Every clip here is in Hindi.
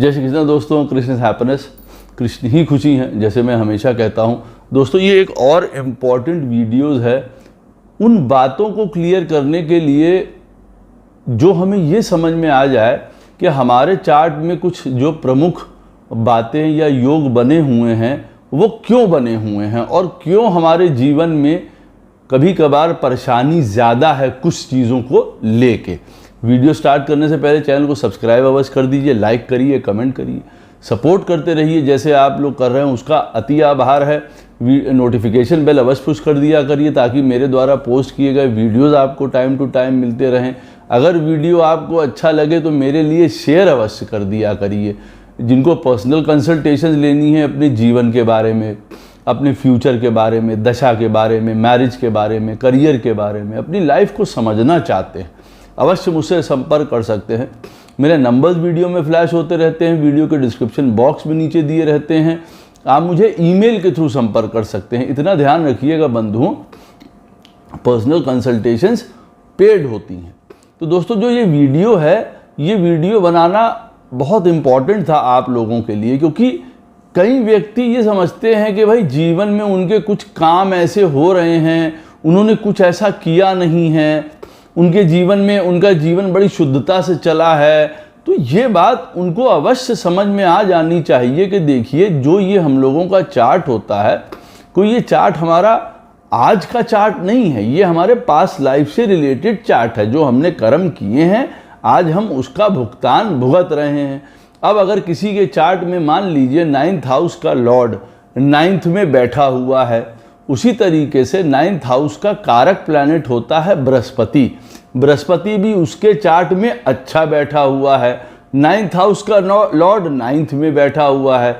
जय श्री कृष्ण दोस्तों। कृष्ण इज हैप्पीनेस, कृष्ण ही खुशी हैं, जैसे मैं हमेशा कहता हूँ। दोस्तों ये एक और इम्पॉर्टेंट वीडियोज़ है उन बातों को क्लियर करने के लिए जो हमें ये समझ में आ जाए कि हमारे चार्ट में कुछ जो प्रमुख बातें या योग बने हुए हैं वो क्यों बने हुए हैं और क्यों हमारे जीवन में कभी कभार परेशानी ज़्यादा है कुछ चीज़ों को लेके। वीडियो स्टार्ट करने से पहले चैनल को सब्सक्राइब अवश्य कर दीजिए, लाइक करिए, कमेंट करिए, सपोर्ट करते रहिए जैसे आप लोग कर रहे हैं, उसका अति आभार है। नोटिफिकेशन बेल अवश्य पुश कर दिया करिए ताकि मेरे द्वारा पोस्ट किए गए वीडियोज़ आपको टाइम टू टाइम मिलते रहें। अगर वीडियो आपको अच्छा लगे तो मेरे लिए शेयर अवश्य कर दिया करिए। जिनको पर्सनल कंसल्टेशन लेनी है अपने जीवन के बारे में, अपने फ्यूचर के बारे में, दशा के बारे में, मैरिज के बारे में, करियर के बारे में, अपनी लाइफ को समझना चाहते हैं, अवश्य मुझसे संपर्क कर सकते हैं। मेरे नंबर्स वीडियो में फ्लैश होते रहते हैं, वीडियो के डिस्क्रिप्शन बॉक्स में नीचे दिए रहते हैं। आप मुझे ईमेल के थ्रू संपर्क कर सकते हैं। इतना ध्यान रखिएगा बंधुओं, पर्सनल कंसल्टेशंस पेड होती हैं। तो दोस्तों जो ये वीडियो है, ये वीडियो बनाना बहुत इम्पॉर्टेंट था आप लोगों के लिए, क्योंकि कई व्यक्ति ये समझते हैं कि भाई जीवन में उनके कुछ काम ऐसे हो रहे हैं, उन्होंने कुछ ऐसा किया नहीं है, उनके जीवन में उनका जीवन बड़ी शुद्धता से चला है। तो ये बात उनको अवश्य समझ में आ जानी चाहिए कि देखिए जो ये हम लोगों का चार्ट होता है, कोई ये चार्ट हमारा आज का चार्ट नहीं है, ये हमारे पास्ट लाइफ से रिलेटेड चार्ट है। जो हमने कर्म किए हैं आज हम उसका भुगतान भुगत रहे हैं। अब अगर किसी के चार्ट में मान लीजिए 9th हाउस का लॉर्ड 9th में बैठा हुआ है, उसी तरीके से 9th हाउस का कारक प्लैनेट होता है बृहस्पति। बृहस्पति भी उसके चार्ट में अच्छा बैठा हुआ है, 9th हाउस का लॉर्ड 9th में बैठा हुआ है।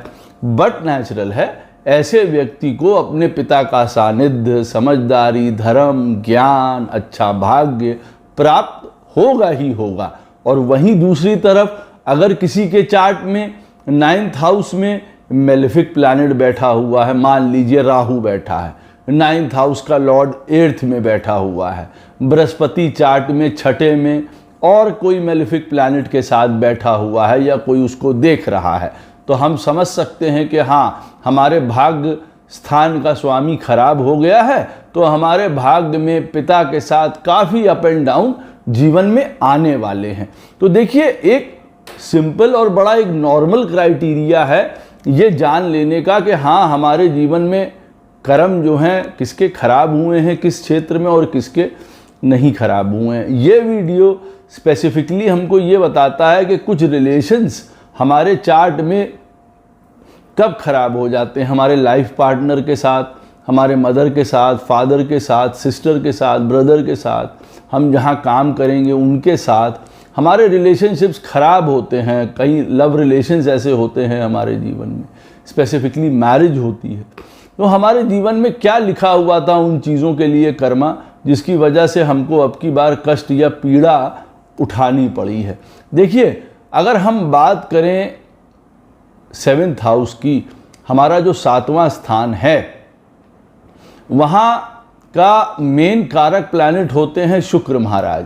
बट नेचुरल है ऐसे व्यक्ति को अपने पिता का सानिध्य, समझदारी, धर्म, ज्ञान, अच्छा भाग्य प्राप्त होगा ही होगा। और वहीं दूसरी तरफ अगर किसी के चार्ट में 9th हाउस में मेलेफिक प्लैनेट बैठा हुआ है, मान लीजिए राहु बैठा है, 9th हाउस का लॉर्ड 8th में बैठा हुआ है, बृहस्पति चार्ट में 6ठे में और कोई मेलेफिक प्लैनेट के साथ बैठा हुआ है या कोई उसको देख रहा है, तो हम समझ सकते हैं कि हाँ हमारे भाग्य स्थान का स्वामी खराब हो गया है, तो हमारे भाग्य में पिता के साथ काफ़ी अप एंड डाउन जीवन में आने वाले हैं। तो देखिए एक सिंपल और बड़ा एक नॉर्मल क्राइटेरिया है ये जान लेने का कि हाँ हमारे जीवन में कर्म जो हैं किसके खराब हुए हैं किस क्षेत्र में और किसके नहीं खराब हुए हैं। ये वीडियो स्पेसिफिकली हमको ये बताता है कि कुछ रिलेशंस हमारे चार्ट में कब खराब हो जाते हैं, हमारे लाइफ पार्टनर के साथ, हमारे मदर के साथ, फादर के साथ, सिस्टर के साथ, ब्रदर के साथ, हम जहाँ काम करेंगे उनके साथ हमारे रिलेशनशिप्स खराब होते हैं। कई लव रिलेशंस ऐसे होते हैं हमारे जीवन में, स्पेसिफिकली मैरिज होती है। तो हमारे जीवन में क्या लिखा हुआ था उन चीज़ों के लिए कर्मा, जिसकी वजह से हमको अब की बार कष्ट या पीड़ा उठानी पड़ी है। देखिए अगर हम बात करें 7th हाउस की, हमारा जो 7वां स्थान है वहाँ का मेन कारक प्लैनेट होते हैं शुक्र महाराज।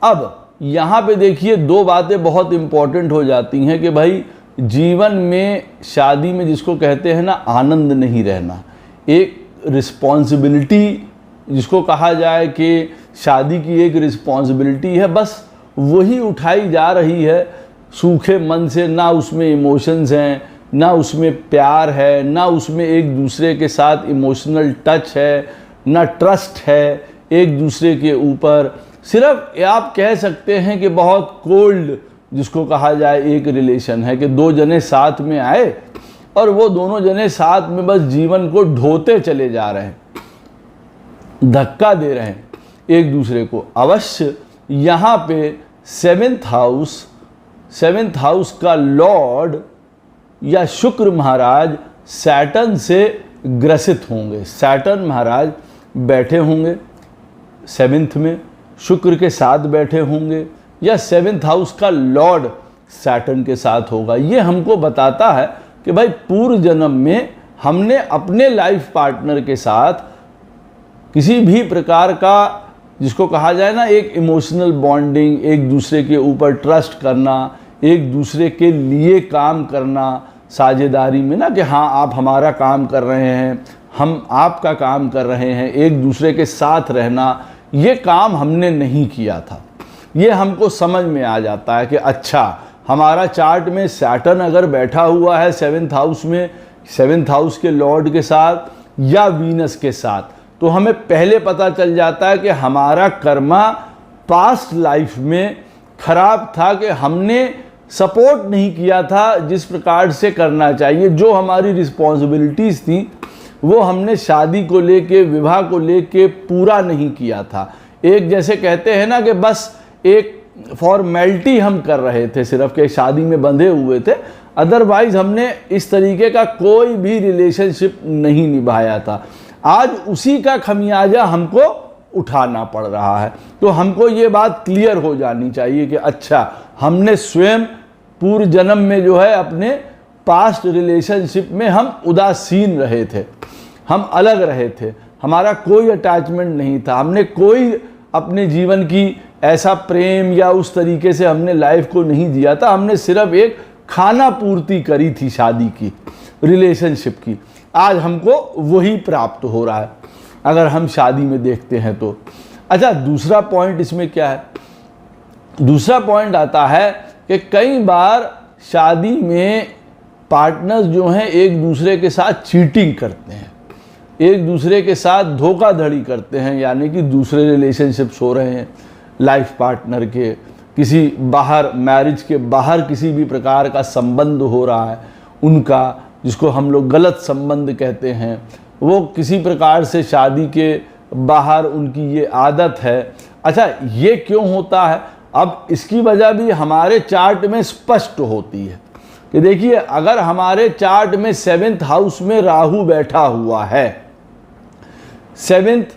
अब यहाँ पे देखिए दो बातें बहुत इम्पॉर्टेंट हो जाती हैं कि भाई जीवन में शादी में जिसको कहते हैं ना आनंद नहीं रहना, एक रिस्पॉन्सिबिलिटी जिसको कहा जाए कि शादी की एक रिस्पॉन्सिबिलिटी है, बस वही उठाई जा रही है सूखे मन से। ना उसमें इमोशंस हैं, ना उसमें प्यार है, ना उसमें एक दूसरे के साथ इमोशनल टच है, ना ट्रस्ट है एक दूसरे के ऊपर। सिर्फ आप कह सकते हैं कि बहुत कोल्ड जिसको कहा जाए एक रिलेशन है कि दो जने साथ में आए और वो दोनों जने साथ में बस जीवन को ढोते चले जा रहे हैं, धक्का दे रहे हैं एक दूसरे को। अवश्य यहाँ पे 7th हाउस का लॉर्ड या शुक्र महाराज सैटर्न से ग्रसित होंगे। सैटर्न महाराज बैठे होंगे 7th में, शुक्र के साथ बैठे होंगे, या 7th हाउस का लॉर्ड सैटर्न के साथ होगा। ये हमको बताता है कि भाई पूर्व जन्म में हमने अपने लाइफ पार्टनर के साथ किसी भी प्रकार का जिसको कहा जाए ना एक इमोशनल बॉन्डिंग, एक दूसरे के ऊपर ट्रस्ट करना, एक दूसरे के लिए काम करना साझेदारी में ना, कि हाँ आप हमारा काम कर रहे हैं, हम आपका काम कर रहे हैं, एक दूसरे के साथ रहना, ये काम हमने नहीं किया था। ये हमको समझ में आ जाता है कि अच्छा हमारा चार्ट में सैटर्न अगर बैठा हुआ है 7th हाउस में, 7th हाउस के लॉर्ड के साथ या वीनस के साथ, तो हमें पहले पता चल जाता है कि हमारा कर्मा पास्ट लाइफ में खराब था, कि हमने सपोर्ट नहीं किया था जिस प्रकार से करना चाहिए। जो हमारी रिस्पॉन्सिबिलिटीज़ थी वो हमने शादी को लेके, विवाह को लेके पूरा नहीं किया था। एक जैसे कहते हैं ना कि बस एक फॉर्मेलिटी हम कर रहे थे, सिर्फ के शादी में बंधे हुए थे, अदरवाइज हमने इस तरीके का कोई भी रिलेशनशिप नहीं निभाया था। आज उसी का खमियाजा हमको उठाना पड़ रहा है। तो हमको ये बात क्लियर हो जानी चाहिए कि अच्छा हमने स्वयं पूर्व जन्म में जो है अपने पास्ट रिलेशनशिप में हम उदासीन रहे थे, हम अलग रहे थे, हमारा कोई अटैचमेंट नहीं था, हमने कोई अपने जीवन की ऐसा प्रेम या उस तरीके से हमने लाइफ को नहीं जिया था। हमने सिर्फ एक खाना पूर्ति करी थी शादी की, रिलेशनशिप की। आज हमको वही प्राप्त हो रहा है अगर हम शादी में देखते हैं तो। अच्छा, दूसरा पॉइंट इसमें क्या है? दूसरा पॉइंट आता है कि कई बार शादी में पार्टनर्स जो हैं एक दूसरे के साथ चीटिंग करते हैं, एक दूसरे के साथ धोखाधड़ी करते हैं, यानी कि दूसरे रिलेशनशिप्स हो रहे हैं लाइफ पार्टनर के, किसी बाहर मैरिज के बाहर किसी भी प्रकार का संबंध हो रहा है उनका, जिसको हम लोग गलत संबंध कहते हैं, वो किसी प्रकार से शादी के बाहर उनकी ये आदत है। अच्छा, ये क्यों होता है? अब इसकी वजह भी हमारे चार्ट में स्पष्ट होती है कि देखिए, अगर हमारे चार्ट में 7th हाउस में राहु बैठा हुआ है, 7th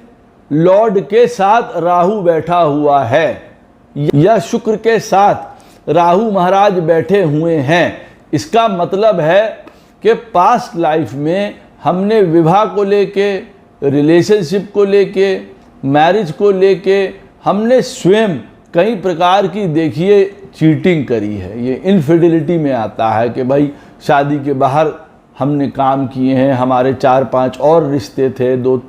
लॉर्ड के साथ राहु बैठा हुआ है, या शुक्र के साथ राहु महाराज बैठे हुए हैं, इसका मतलब है कि पास्ट लाइफ में हमने विवाह को लेके, रिलेशनशिप को लेके, मैरिज को लेके हमने स्वयं कई प्रकार की देखिए चीटिंग करी है। ये इनफिडिलिटी में आता है कि भाई शादी के बाहर हमने काम किए हैं, हमारे 4-5 और रिश्ते थे, 2,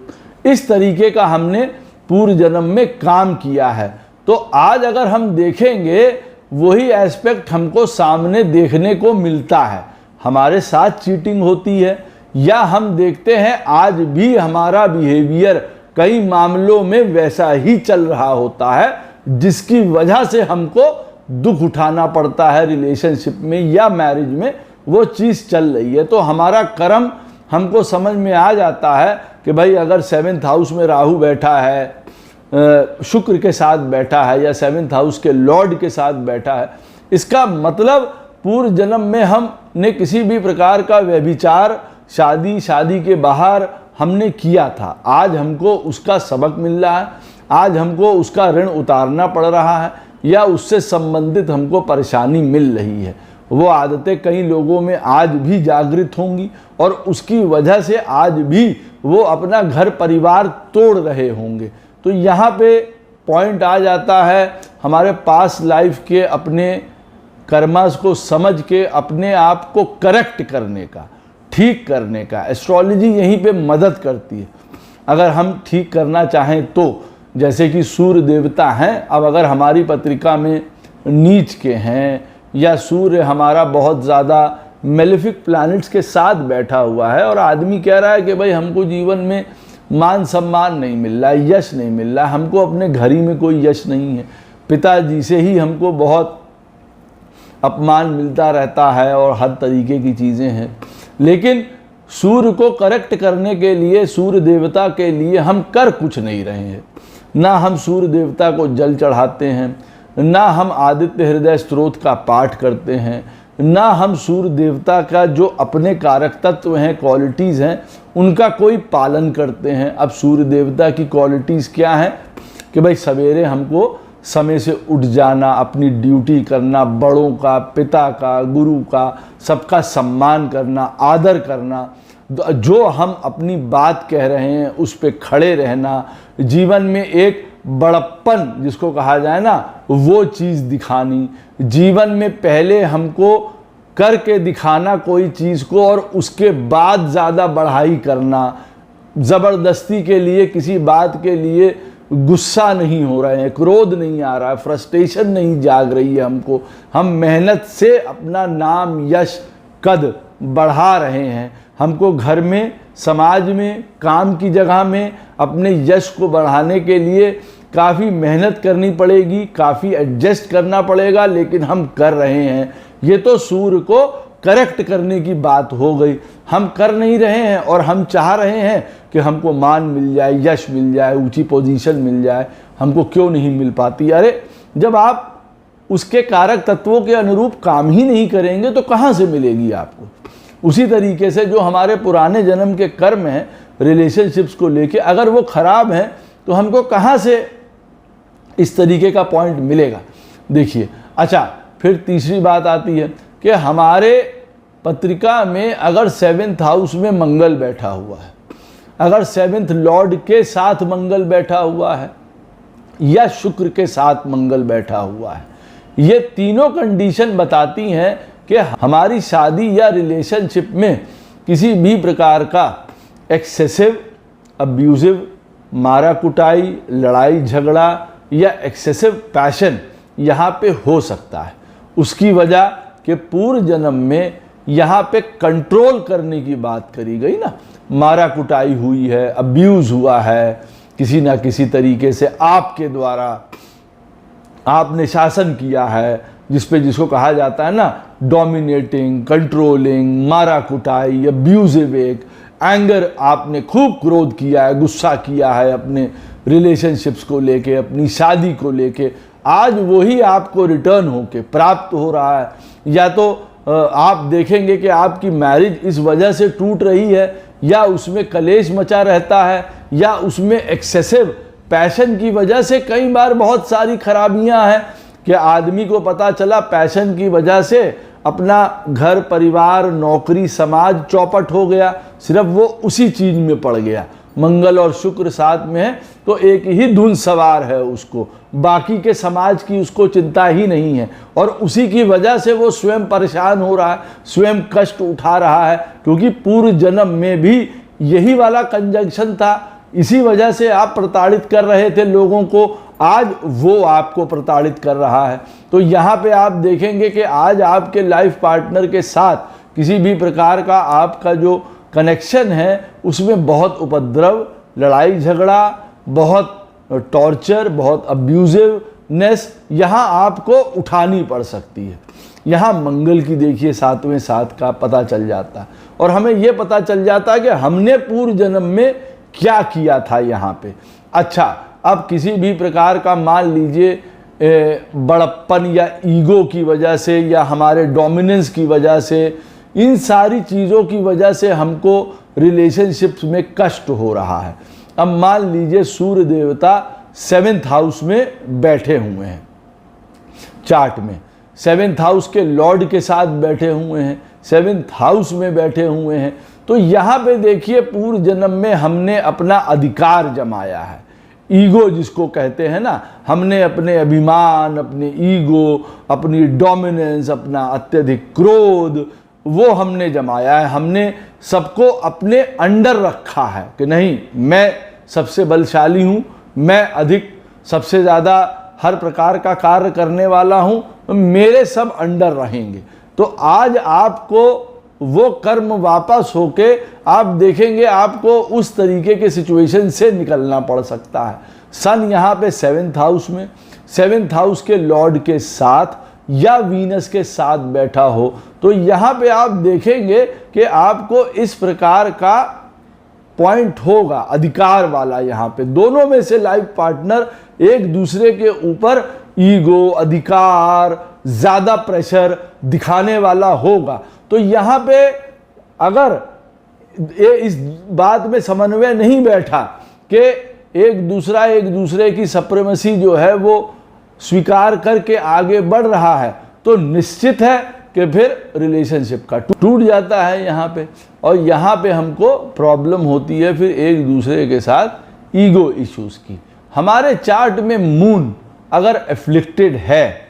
इस तरीके का हमने पूर्व जन्म में काम किया है। तो आज अगर हम देखेंगे वही एस्पेक्ट हमको सामने देखने को मिलता है, हमारे साथ चीटिंग होती है, या हम देखते हैं आज भी हमारा बिहेवियर कई मामलों में वैसा ही चल रहा होता है, जिसकी वजह से हमको दुख उठाना पड़ता है रिलेशनशिप में या मैरिज में, वो चीज़ चल रही है। तो हमारा कर्म हमको समझ में आ जाता है कि भाई अगर 7th हाउस में राहु बैठा है, शुक्र के साथ बैठा है, या 7th हाउस के लॉर्ड के साथ बैठा है, इसका मतलब पूर्व जन्म में हमने किसी भी प्रकार का व्यभिचार शादी के बाहर हमने किया था। आज हमको उसका सबक मिल रहा है, आज हमको उसका ऋण उतारना पड़ रहा है, या उससे संबंधित हमको परेशानी मिल रही है। वो आदतें कई लोगों में आज भी जागृत होंगी और उसकी वजह से आज भी वो अपना घर परिवार तोड़ रहे होंगे। तो यहाँ पे पॉइंट आ जाता है हमारे पास लाइफ के अपने कर्मास को समझ के अपने आप को करेक्ट करने का, ठीक करने का। एस्ट्रोलॉजी यहीं पे मदद करती है अगर हम ठीक करना चाहें तो। जैसे कि सूर्य देवता हैं, अब अगर हमारी पत्रिका में नीच के हैं या सूर्य हमारा बहुत ज़्यादा मेलेफिक प्लैनेट्स के साथ बैठा हुआ है और आदमी कह रहा है कि भाई हमको जीवन में मान सम्मान नहीं मिल रहा है, यश नहीं मिल रहा है, हमको अपने घर ही में कोई यश नहीं है, पिताजी से ही हमको बहुत अपमान मिलता रहता है और हर तरीके की चीज़ें हैं। लेकिन सूर्य को करेक्ट करने के लिए, सूर्य देवता के लिए हम कर कुछ नहीं रहे हैं। ना हम सूर्य देवता को जल चढ़ाते हैं, ना हम आदित्य हृदय स्तोत्र का पाठ करते हैं, ना हम सूर्य देवता का जो अपने कारक तत्व हैं, क्वालिटीज़ हैं, उनका कोई पालन करते हैं। अब सूर्य देवता की क्वालिटीज़ क्या हैं कि भाई सवेरे हमको समय से उठ जाना, अपनी ड्यूटी करना, बड़ों का, पिता का, गुरु का, सबका सम्मान करना, आदर करना। जो हम अपनी बात कह रहे हैं उस पे खड़े रहना, जीवन में एक बड़प्पन जिसको कहा जाए ना, वो चीज़ दिखानी, जीवन में पहले हमको करके दिखाना कोई चीज़ को और उसके बाद ज़्यादा बढ़ाई करना, ज़बरदस्ती के लिए किसी बात के लिए गुस्सा नहीं हो रहे हैं, क्रोध नहीं आ रहा है, फ्रस्ट्रेशन नहीं जाग रही है हमको, हम मेहनत से अपना नाम यश कद बढ़ा रहे हैं। हमको घर में, समाज में, काम की जगह में अपने यश को बढ़ाने के लिए काफ़ी मेहनत करनी पड़ेगी, काफ़ी एडजस्ट करना पड़ेगा, लेकिन हम कर रहे हैं। ये तो सूर्य को करेक्ट करने की बात हो गई, हम कर नहीं रहे हैं और हम चाह रहे हैं कि हमको मान मिल जाए, यश मिल जाए, ऊंची पोजीशन मिल जाए। हमको क्यों नहीं मिल पाती? अरे जब आप उसके कारक तत्वों के अनुरूप काम ही नहीं करेंगे तो कहाँ से मिलेगी आपको? उसी तरीके से जो हमारे पुराने जन्म के कर्म हैं रिलेशनशिप्स को लेके, अगर वो खराब हैं तो हमको कहाँ से इस तरीके का पॉइंट मिलेगा? देखिए, अच्छा फिर तीसरी बात आती है कि हमारे पत्रिका में अगर 7th हाउस में मंगल बैठा हुआ है, अगर 7th लॉर्ड के साथ मंगल बैठा हुआ है या शुक्र के साथ मंगल बैठा हुआ है, ये तीनों कंडीशन बताती हैं कि हमारी शादी या रिलेशनशिप में किसी भी प्रकार का एक्सेसिव, अब्यूजिव, मारा कुटाई, लड़ाई झगड़ा या एक्सेसिव पैशन यहाँ पे हो सकता है। उसकी वजह कि पूर्व जन्म में यहाँ पे कंट्रोल करने की बात करी गई ना, मारा कुटाई हुई है, अब्यूज़ हुआ है किसी ना किसी तरीके से, आपके द्वारा आपने शासन किया है, जिसको कहा जाता है ना डोमिनेटिंग, कंट्रोलिंग, मारा कुटाई, अब्यूजिव, एक एंगर, आपने खूब क्रोध किया है, गुस्सा किया है अपने रिलेशनशिप्स को लेके, अपनी शादी को लेके। आज वही आपको रिटर्न होके प्राप्त हो रहा है। या तो आप देखेंगे कि आपकी मैरिज इस वजह से टूट रही है, या उसमें कलेश मचा रहता है, या उसमें एक्सेसिव पैशन की वजह से कई बार बहुत सारी खराबियां हैं कि आदमी को पता चला पैशन की वजह से अपना घर, परिवार, नौकरी, समाज चौपट हो गया, सिर्फ वो उसी चीज़ में पड़ गया। मंगल और शुक्र साथ में है तो एक ही धुन सवार है उसको, बाकी के समाज की उसको चिंता ही नहीं है, और उसी की वजह से वो स्वयं परेशान हो रहा है, स्वयं कष्ट उठा रहा है, क्योंकि पूर्व जन्म में भी यही वाला कंजंक्शन था। इसी वजह से आप प्रताड़ित कर रहे थे लोगों को, आज वो आपको प्रताड़ित कर रहा है। तो यहाँ पे आप देखेंगे कि आज आपके लाइफ पार्टनर के साथ किसी भी प्रकार का आपका जो कनेक्शन है उसमें बहुत उपद्रव, लड़ाई झगड़ा, बहुत टॉर्चर, बहुत अब्यूजिवनेस यहाँ आपको उठानी पड़ सकती है। यहाँ मंगल की देखिए 7वें साथ का पता चल जाता है, और हमें ये पता चल जाता है कि हमने पूर्व जन्म में क्या किया था यहाँ पे। अच्छा, अब किसी भी प्रकार का मान लीजिए बड़प्पन या ईगो की वजह से या हमारे डोमिनेंस की वजह से, इन सारी चीज़ों की वजह से हमको रिलेशनशिप्स में कष्ट हो रहा है। अब मान लीजिए सूर्य देवता 7th हाउस में बैठे हुए हैं, चार्ट में 7th हाउस के लॉर्ड के साथ बैठे हुए हैं, 7th हाउस में बैठे हुए हैं, तो यहाँ पे देखिए पूर्व जन्म में हमने अपना अधिकार जमाया है, ईगो जिसको कहते हैं ना, हमने अपने अभिमान, अपने ईगो, अपनी डोमिनेंस, अपना अत्यधिक क्रोध वो हमने जमाया है। हमने सबको अपने अंडर रखा है कि नहीं, मैं सबसे बलशाली हूँ, मैं अधिक सबसे ज़्यादा हर प्रकार का कार्य करने वाला हूँ, मेरे सब अंडर रहेंगे। तो आज आपको वो कर्म वापस होके आप देखेंगे आपको उस तरीके के सिचुएशन से निकलना पड़ सकता है। सन यहाँ पे 7th हाउस में, 7th हाउस के लॉर्ड के साथ या वीनस के साथ बैठा हो, तो यहाँ पे आप देखेंगे कि आपको इस प्रकार का पॉइंट होगा अधिकार वाला। यहाँ पे दोनों में से लाइफ पार्टनर एक दूसरे के ऊपर ईगो, अधिकार, ज़्यादा प्रेशर दिखाने वाला होगा। तो यहाँ पे अगर ये इस बात में समन्वय नहीं बैठा कि एक दूसरे की सप्रेमेसी जो है वो स्वीकार करके आगे बढ़ रहा है, तो निश्चित है कि फिर रिलेशनशिप का टूट जाता है यहाँ पे, और यहाँ पे हमको प्रॉब्लम होती है फिर एक दूसरे के साथ ईगो इश्यूज की। हमारे चार्ट में मून अगर एफ्लिक्टेड है,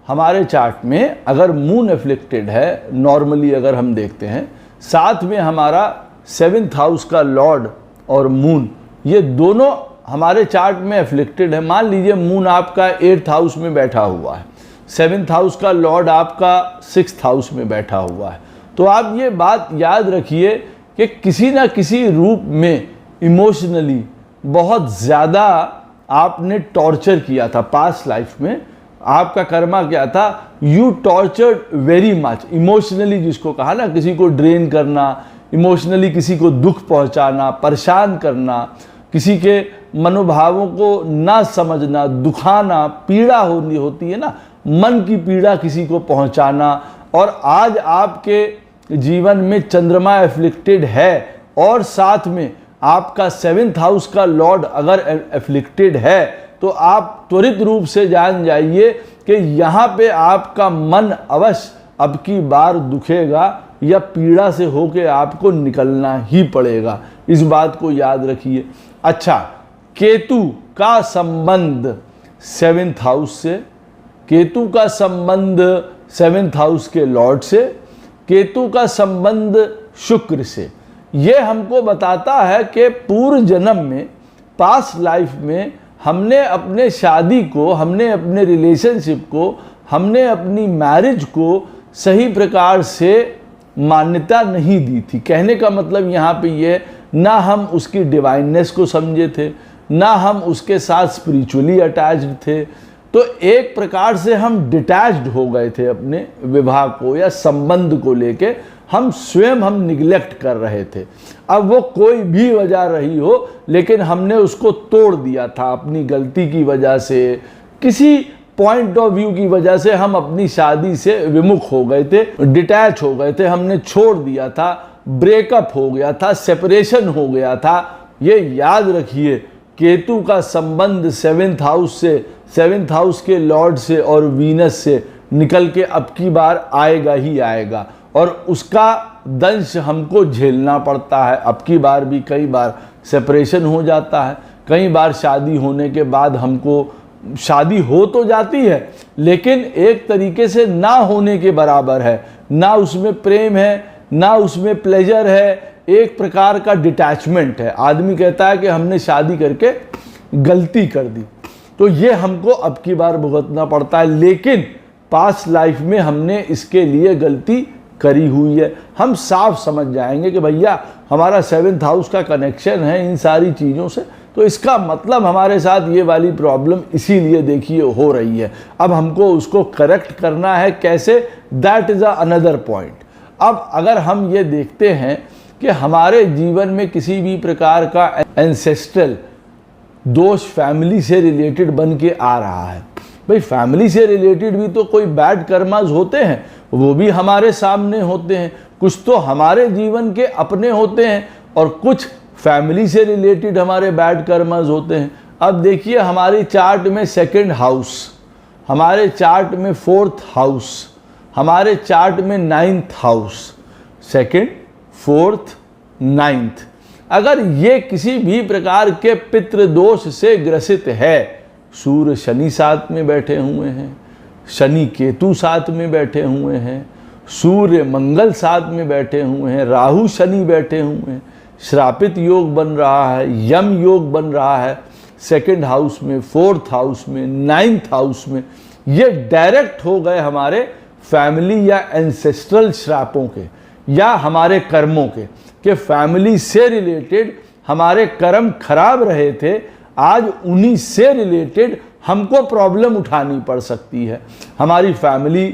हमारे चार्ट में अगर मून एफ्लिक्टेड है, नॉर्मली अगर हम देखते हैं, साथ में हमारा 7th हाउस का लॉर्ड और मून, ये दोनों हमारे चार्ट में एफ्लिक्टेड है। मान लीजिए मून आपका 8th हाउस में बैठा हुआ है, 7th हाउस का लॉर्ड आपका 6th हाउस में बैठा हुआ है, तो आप ये बात याद रखिए कि किसी ना किसी रूप में इमोशनली बहुत ज़्यादा आपने टॉर्चर किया था पास्ट लाइफ में। आपका कर्मा क्या था, you tortured very much emotionally, जिसको कहा ना किसी को ड्रेन करना, इमोशनली किसी को दुख पहुंचाना, परेशान करना, किसी के मनोभावों को ना समझना, दुखाना, पीड़ा होती है ना, मन की पीड़ा किसी को पहुंचाना। और आज आपके जीवन में चंद्रमा एफ्लिक्टेड है और साथ में आपका 7th हाउस का लॉर्ड अगर एफ्लिक्टेड है, तो आप त्वरित रूप से जान जाइए कि यहाँ पे आपका मन अवश्य अब की बार दुखेगा या पीड़ा से होके आपको निकलना ही पड़ेगा। इस बात को याद रखिए। अच्छा, केतु का संबंध 7th हाउस से, केतु का संबंध 7th हाउस के लॉर्ड से, केतु का संबंध शुक्र से, ये हमको बताता है कि पूर्व जन्म में, पास्ट लाइफ में हमने अपने शादी को, हमने अपने रिलेशनशिप को, हमने अपनी मैरिज को सही प्रकार से मान्यता नहीं दी थी। कहने का मतलब यहाँ पे ये, ना हम उसकी डिवाइननेस को समझे थे, ना हम उसके साथ स्पिरिचुअली अटैच्ड थे, तो एक प्रकार से हम डिटैच्ड हो गए थे अपने विवाह को या संबंध को लेके, हम स्वयं हम निगलेक्ट कर रहे थे। अब वो कोई भी वजह रही हो, लेकिन हमने उसको तोड़ दिया था अपनी गलती की वजह से, किसी पॉइंट ऑफ व्यू की वजह से हम अपनी शादी से विमुख हो गए थे, डिटैच हो गए थे, हमने छोड़ दिया था, ब्रेकअप हो गया था, सेपरेशन हो गया था। ये याद रखिए, केतु का संबंध 7th हाउस से, 7th हाउस के लॉर्ड से और वीनस से निकल के अब की बार आएगा ही आएगा, और उसका दंश हमको झेलना पड़ता है। अब की बार भी कई बार सेपरेशन हो जाता है, कई बार शादी होने के बाद हमको, शादी हो तो जाती है लेकिन एक तरीके से ना होने के बराबर है, ना उसमें प्रेम है, ना उसमें प्लेजर है, एक प्रकार का डिटैचमेंट है। आदमी कहता है कि हमने शादी करके गलती कर दी, तो ये हमको अब की बार भुगतना पड़ता है, लेकिन पास्ट लाइफ में हमने इसके लिए गलती करी हुई है। हम साफ समझ जाएंगे कि भैया हमारा 7th हाउस का कनेक्शन है इन सारी चीज़ों से, तो इसका मतलब हमारे साथ ये वाली प्रॉब्लम इसीलिए देखिए हो रही है। अब हमको उसको करेक्ट करना है कैसे, दैट इज़ अनदर पॉइंट। अब अगर हम ये देखते हैं कि हमारे जीवन में किसी भी प्रकार का एंसेस्ट्रल दोष फैमिली से रिलेटेड बन के आ रहा है, भाई फैमिली से रिलेटेड भी तो कोई बैड कर्मास होते हैं, वो भी हमारे सामने होते हैं, कुछ तो हमारे जीवन के अपने होते हैं और कुछ फैमिली से रिलेटेड हमारे बैड कर्मास होते हैं। अब देखिए हमारी चार्ट में 2nd हाउस, हमारे चार्ट में 4th हाउस, हमारे चार्ट में 9th house, 2nd, 4th, 9th, अगर ये किसी भी प्रकार के पितृ दोष से ग्रसित है, सूर्य शनि साथ में बैठे हुए हैं, शनि केतु साथ में बैठे हुए हैं, सूर्य मंगल साथ में बैठे हुए हैं, राहु शनि बैठे हुए हैं, श्रापित योग बन रहा है, यम योग बन रहा है 2nd हाउस में, 4th हाउस में, 9th हाउस में, ये डायरेक्ट हो गए हमारे फैमिली या एंसेस्ट्रल श्रापों के या हमारे कर्मों के, कि फैमिली से रिलेटेड हमारे कर्म खराब रहे थे, आज उन्हीं से रिलेटेड हमको प्रॉब्लम उठानी पड़ सकती है। हमारी फैमिली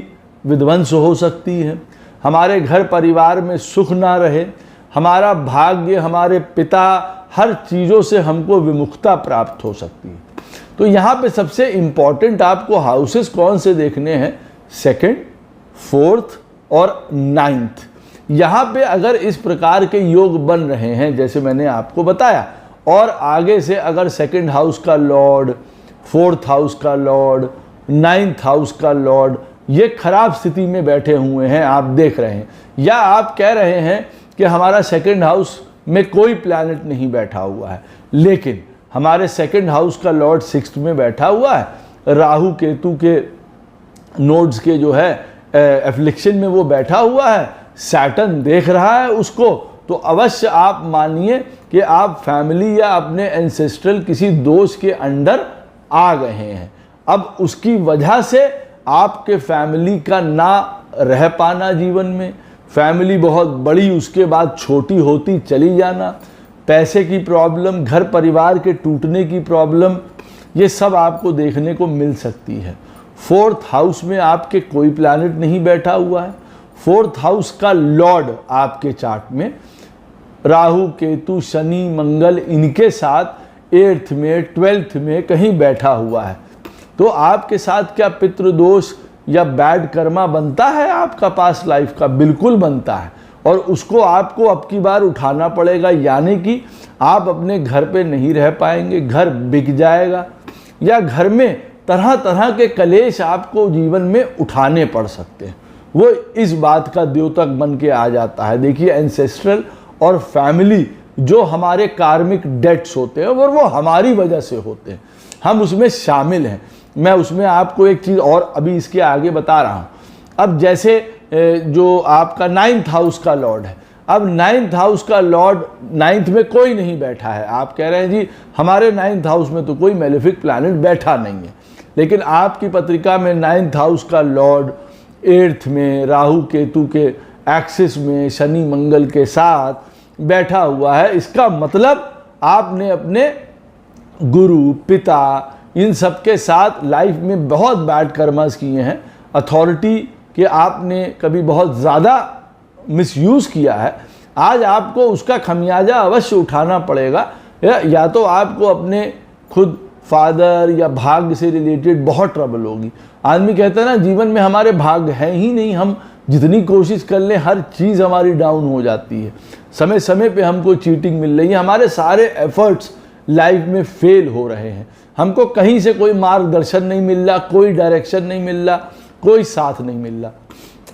विध्वंस हो सकती है, हमारे घर परिवार में सुख ना रहे, हमारा भाग्य, हमारे पिता, हर चीज़ों से हमको विमुखता प्राप्त हो सकती है। तो यहाँ पे सबसे इम्पॉर्टेंट आपको हाउसेस कौन से देखने हैं, 2nd, 4th और 9th। यहाँ पे अगर इस प्रकार के योग बन रहे हैं जैसे मैंने आपको बताया, और आगे से अगर 2nd हाउस का लॉर्ड, 4th हाउस का लॉर्ड, 9th हाउस का लॉर्ड ये खराब स्थिति में बैठे हुए हैं, आप देख रहे हैं। या आप कह रहे हैं कि हमारा सेकंड हाउस में कोई प्लैनेट नहीं बैठा हुआ है, लेकिन हमारे सेकंड हाउस का लॉर्ड 6th में बैठा हुआ है, राहु केतु के नोड्स के जो है एफ्लिक्शन में वो बैठा हुआ है, सैटर्न देख रहा है उसको, तो अवश्य आप मानिए कि आप फैमिली या अपने एंसेस्ट्रल किसी दोष के अंडर आ गए हैं। अब उसकी वजह से आपके फैमिली का ना रह पाना, जीवन में फैमिली बहुत बड़ी उसके बाद छोटी होती चली जाना, पैसे की प्रॉब्लम, घर परिवार के टूटने की प्रॉब्लम, ये सब आपको देखने को मिल सकती है। 4th हाउस में आपके कोई प्लैनेट नहीं बैठा हुआ है। 4th हाउस का लॉर्ड आपके चार्ट में राहु केतु शनि मंगल इनके साथ 8th में 12th में कहीं बैठा हुआ है। तो आपके साथ क्या पितृदोष या बैड कर्मा बनता है आपका पास्ट लाइफ का? बिल्कुल बनता है, और उसको आपको अब की बार उठाना पड़ेगा। यानी कि आप अपने घर पे नहीं रह पाएंगे, घर बिक जाएगा, या घर में तरह तरह के कलेश आपको जीवन में उठाने पड़ सकते हैं। वो इस बात का द्योतक बन के आ जाता है। देखिए, एंसेस्ट्रल और फैमिली जो हमारे कार्मिक डेट्स होते हैं और वो हमारी वजह से होते हैं, हम उसमें शामिल हैं। मैं उसमें आपको एक चीज़ और अभी इसके आगे बता रहा हूँ। अब जैसे जो आपका 9th हाउस का लॉर्ड है, अब 9th हाउस का लॉर्ड 9th में कोई नहीं बैठा है। आप कह रहे हैं जी हमारे 9th हाउस में तो कोई मेलेफिक प्लैनेट बैठा नहीं है, लेकिन आपकी पत्रिका में 9th हाउस का लॉर्ड 8th में राहु केतु के एक्सिस में शनि मंगल के साथ बैठा हुआ है। इसका मतलब आपने अपने गुरु, पिता, इन सब के साथ लाइफ में बहुत बैड कर्मास किए हैं। अथॉरिटी के आपने कभी बहुत ज़्यादा मिसयूज़ किया है। आज आपको उसका खमियाजा अवश्य उठाना पड़ेगा। या तो आपको अपने खुद फादर या भाग्य से रिलेटेड बहुत ट्रबल होगी। आदमी कहता है ना, जीवन में हमारे भाग्य है ही नहीं, हम जितनी कोशिश कर लें हर चीज़ हमारी डाउन हो जाती है। समय समय पे हमको चीटिंग मिल रही है, हमारे सारे एफर्ट्स लाइफ में फेल हो रहे हैं, हमको कहीं से कोई मार्गदर्शन नहीं मिल रहा, कोई डायरेक्शन नहीं मिल रहा, कोई साथ नहीं मिल रहा,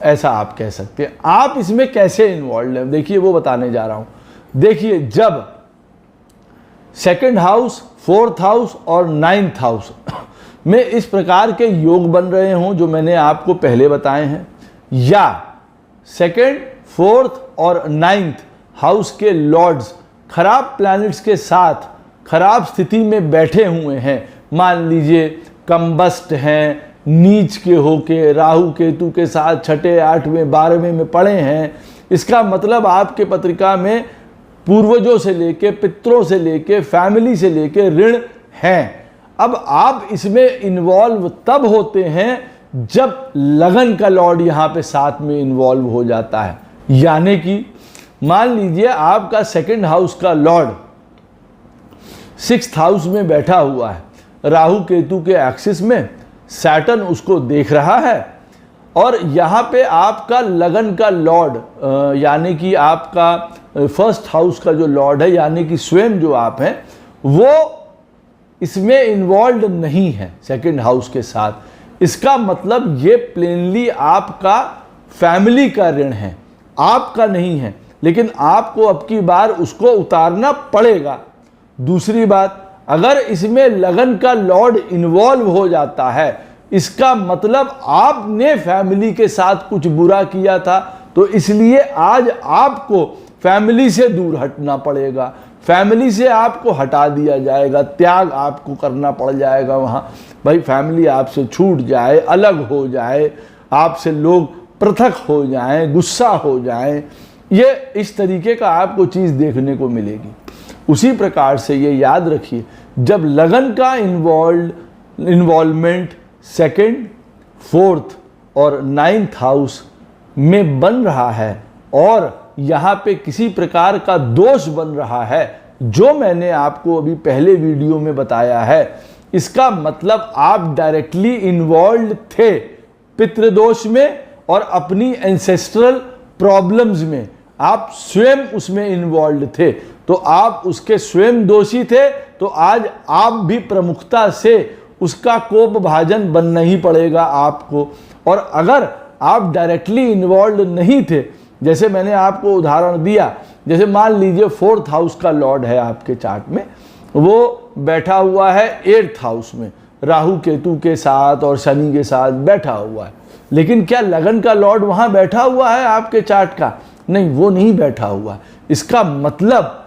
ऐसा आप कह सकते हैं। आप इसमें कैसे इन्वॉल्व हैं, देखिए वो बताने जा रहा हूँ। देखिए, जब 2nd हाउस, 4th हाउस और 9th हाउस में इस प्रकार के योग बन रहे हों जो मैंने आपको पहले बताए हैं, या 2nd, 4th और 9th हाउस के लॉर्ड्स खराब प्लैनेट्स के साथ खराब स्थिति में बैठे हुए हैं, मान लीजिए कम्बस्ट हैं, नीच के होके राहु केतु के साथ 6ठे, 8वें, 12वें में पड़े हैं, इसका मतलब आपके पत्रिका में पूर्वजों से लेके, पितरों से लेके, फैमिली से लेके ऋण हैं। अब आप इसमें इन्वॉल्व तब होते हैं जब लगन का लॉर्ड यहाँ पे साथ में इन्वॉल्व हो जाता है। यानी कि मान लीजिए आपका 2nd हाउस का लॉर्ड 6th हाउस में बैठा हुआ है, राहु केतु के एक्सिस में, सैटर्न उसको देख रहा है, और यहाँ पे आपका लगन का लॉर्ड यानी कि आपका 1st हाउस का जो लॉर्ड है, यानी कि स्वयं जो आप हैं, वो इसमें इन्वॉल्व नहीं है 2nd हाउस के साथ। इसका मतलब ये प्लेनली आपका फैमिली का ऋण है, आपका नहीं है, लेकिन आपको अब की बार उसको उतारना पड़ेगा। दूसरी बात, अगर इसमें लगन का लॉर्ड इन्वॉल्व हो जाता है, इसका मतलब आपने फैमिली के साथ कुछ बुरा किया था, तो इसलिए आज आपको फैमिली से दूर हटना पड़ेगा, फैमिली से आपको हटा दिया जाएगा, त्याग आपको करना पड़ जाएगा। वहाँ भाई फैमिली आपसे छूट जाए, अलग हो जाए, आपसे लोग पृथक हो जाएं, गुस्सा हो जाएं, ये इस तरीके का आपको चीज़ देखने को मिलेगी। उसी प्रकार से ये याद रखिए, जब लगन का इन्वॉल्वमेंट 2nd, 4th और 9th हाउस में बन रहा है और यहाँ पे किसी प्रकार का दोष बन रहा है, जो मैंने आपको अभी पहले वीडियो में बताया है, इसका मतलब आप डायरेक्टली इन्वॉल्व थे पितृदोष में और अपनी एंसेस्ट्रल प्रॉब्लम्स में, आप स्वयं उसमें इन्वॉल्व थे, तो आप उसके स्वयं दोषी थे। तो आज आप भी प्रमुखता से उसका कोप भाजन बनना ही पड़ेगा आपको, और अगर आप डायरेक्टली इन्वॉल्व नहीं थे, जैसे मैंने आपको उदाहरण दिया, जैसे मान लीजिए 4th हाउस का लॉर्ड है आपके चार्ट में, वो बैठा हुआ है 8th हाउस में राहु केतु के साथ और शनि के साथ बैठा हुआ है, लेकिन क्या लगन का लॉर्ड वहां बैठा हुआ है आपके चार्ट का? नहीं, वो नहीं बैठा हुआ है। इसका मतलब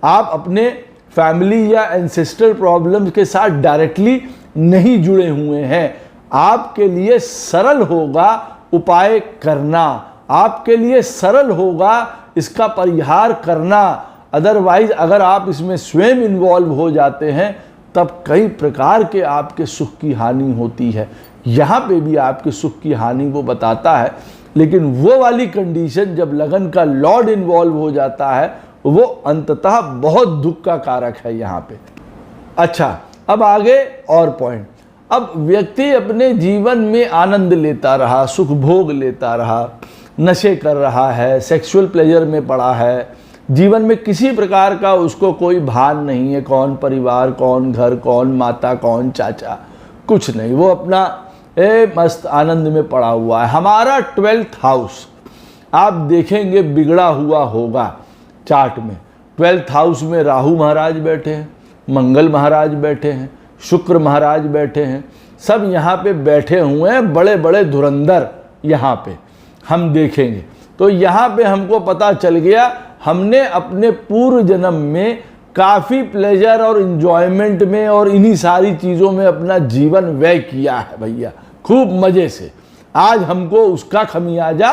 आप अपने फैमिली या एंसेस्ट्रल प्रॉब्लम्स के साथ डायरेक्टली नहीं जुड़े हुए हैं। आपके लिए सरल होगा उपाय करना, आपके लिए सरल होगा इसका परिहार करना। अदरवाइज अगर आप इसमें स्वयं इन्वॉल्व हो जाते हैं तब कई प्रकार के आपके सुख की हानि होती है। यहाँ पे भी आपके सुख की हानि वो बताता है, लेकिन वो वाली कंडीशन जब लगन का लॉर्ड इन्वॉल्व हो जाता है वो अंततः बहुत दुख का कारक है यहाँ पे। अच्छा, अब आगे और पॉइंट। अब व्यक्ति अपने जीवन में आनंद लेता रहा, सुख भोग लेता रहा, नशे कर रहा है, सेक्सुअल प्लेजर में पड़ा है, जीवन में किसी प्रकार का उसको कोई भान नहीं है, कौन परिवार, कौन घर, कौन माता, कौन चाचा, कुछ नहीं, वो अपना मस्त आनंद में पड़ा हुआ है। हमारा 12th हाउस आप देखेंगे बिगड़ा हुआ होगा चार्ट में। 12th हाउस में राहु महाराज बैठे हैं, मंगल महाराज बैठे हैं, शुक्र महाराज बैठे हैं, सब यहाँ पे बैठे हुए हैं, बड़े बड़े धुरंधर यहाँ पे हम देखेंगे। तो यहाँ पे हमको पता चल गया हमने अपने पूर्व जन्म में काफ़ी प्लेजर और इन्जॉयमेंट में और इन्हीं सारी चीज़ों में अपना जीवन व्यय किया है भैया, खूब मज़े से। आज हमको उसका खमियाजा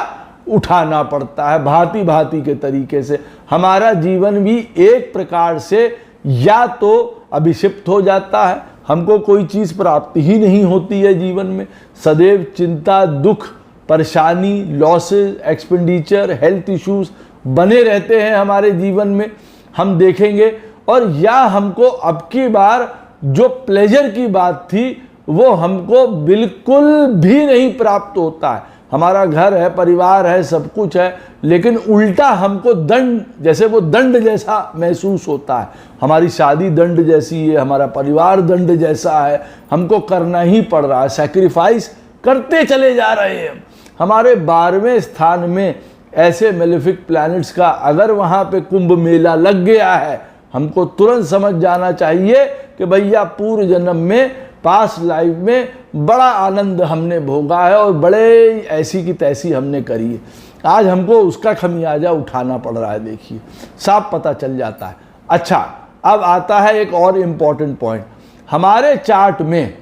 उठाना पड़ता है भांति भांति के तरीके से। हमारा जीवन भी एक प्रकार से या तो अभिषिप्त हो जाता है, हमको कोई चीज़ प्राप्त ही नहीं होती है जीवन में, सदैव चिंता, दुख, परेशानी, लॉसेस, एक्सपेंडिचर, हेल्थ इश्यूज बने रहते हैं हमारे जीवन में, हम देखेंगे। और या हमको अब की बार जो प्लेजर की बात थी वो हमको बिल्कुल भी नहीं प्राप्त होता है। हमारा घर है, परिवार है, सब कुछ है, लेकिन उल्टा हमको दंड, जैसे वो दंड जैसा महसूस होता है। हमारी शादी दंड जैसी है, हमारा परिवार दंड जैसा है, हमको करना ही पड़ रहा है, सैक्रिफाइस करते चले जा रहे हैं। हमारे 12वें स्थान में ऐसे मेलेफिक प्लैनेट्स का अगर वहाँ पे कुंभ मेला लग गया है, हमको तुरंत समझ जाना चाहिए कि भैया पूर्व जन्म में, पास्ट लाइफ में बड़ा आनंद हमने भोगा है और बड़े ऐसी की तैसी हमने करी है। आज हमको उसका खमियाजा उठाना पड़ रहा है, देखिए साफ पता चल जाता है। अच्छा, अब आता है एक और इम्पॉर्टेंट पॉइंट। हमारे चार्ट में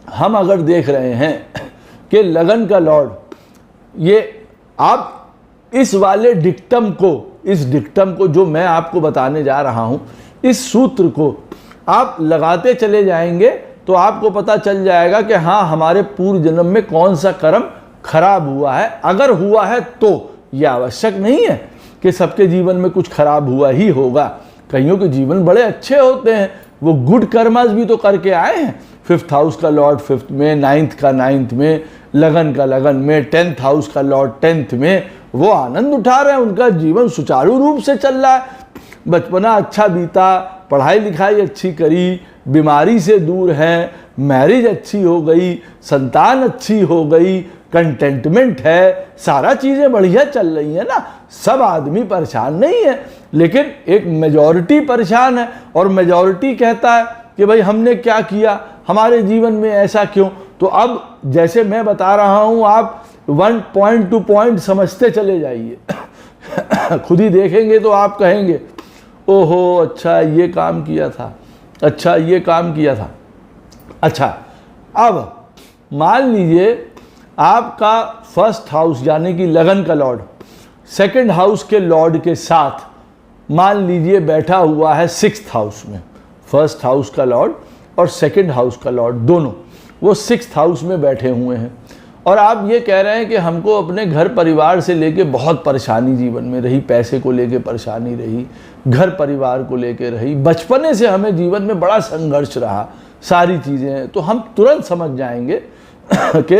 हम अगर देख रहे हैं कि लगन का लॉर्ड, ये आप इस वाले डिक्टम को, इस डिक्टम को जो मैं आपको बताने जा रहा हूं, इस सूत्र को आप लगाते चले जाएंगे तो आपको पता चल जाएगा कि हाँ, हमारे पूर्व जन्म में कौन सा कर्म खराब हुआ है। अगर हुआ है तो यह आवश्यक नहीं है कि सबके जीवन में कुछ खराब हुआ ही होगा, कईयों के जीवन बड़े अच्छे होते हैं, वो गुड कर्मास भी तो करके आए हैं। 5th हाउस का लॉर्ड 5th में, 9th का 9th में, लगन का लगन में, 10th हाउस का लॉर्ड 10th में, वो आनंद उठा रहे हैं, उनका जीवन सुचारू रूप से चल रहा है, बचपना अच्छा बीता, पढ़ाई लिखाई अच्छी करी, बीमारी से दूर हैं, मैरिज अच्छी हो गई, संतान अच्छी हो गई, कंटेंटमेंट है, सारा चीज़ें बढ़िया चल रही है ना। सब आदमी परेशान नहीं है, लेकिन एक मेजॉरिटी परेशान है और मेजॉरिटी कहता है कि भाई हमने क्या किया, हमारे जीवन में ऐसा क्यों। तो अब जैसे मैं बता रहा हूँ, आप 1 पॉइंट टू पॉइंट समझते चले जाइए खुद ही देखेंगे तो आप कहेंगे ओहो अच्छा ये काम किया था, अच्छा ये काम किया था। अच्छा, अब मान लीजिए आपका 1st हाउस यानी कि लगन का लॉर्ड 2nd हाउस के लॉर्ड के साथ मान लीजिए बैठा हुआ है 6th हाउस में। 1st हाउस का लॉर्ड और 2nd हाउस का लॉर्ड दोनों वो 6th हाउस में बैठे हुए हैं, और आप ये कह रहे हैं कि हमको अपने घर परिवार से लेके बहुत परेशानी जीवन में रही, पैसे को लेके परेशानी रही, घर परिवार को लेके रही, बचपने से हमें जीवन में बड़ा संघर्ष रहा, सारी चीज़ें। तो हम तुरंत समझ जाएंगे कि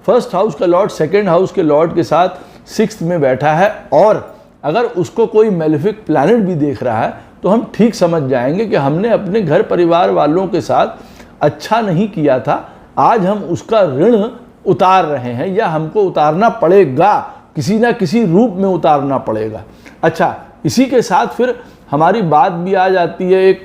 1st हाउस का लॉर्ड 2nd हाउस के लॉर्ड के साथ 6th में बैठा है, और अगर उसको कोई मेलेफिक प्लैनेट भी देख रहा है तो हम ठीक समझ जाएंगे कि हमने अपने घर परिवार वालों के साथ अच्छा नहीं किया था, आज हम उसका ऋण उतार रहे हैं या हमको उतारना पड़ेगा, किसी ना किसी रूप में उतारना पड़ेगा। अच्छा, इसी के साथ फिर हमारी बात भी आ जाती है एक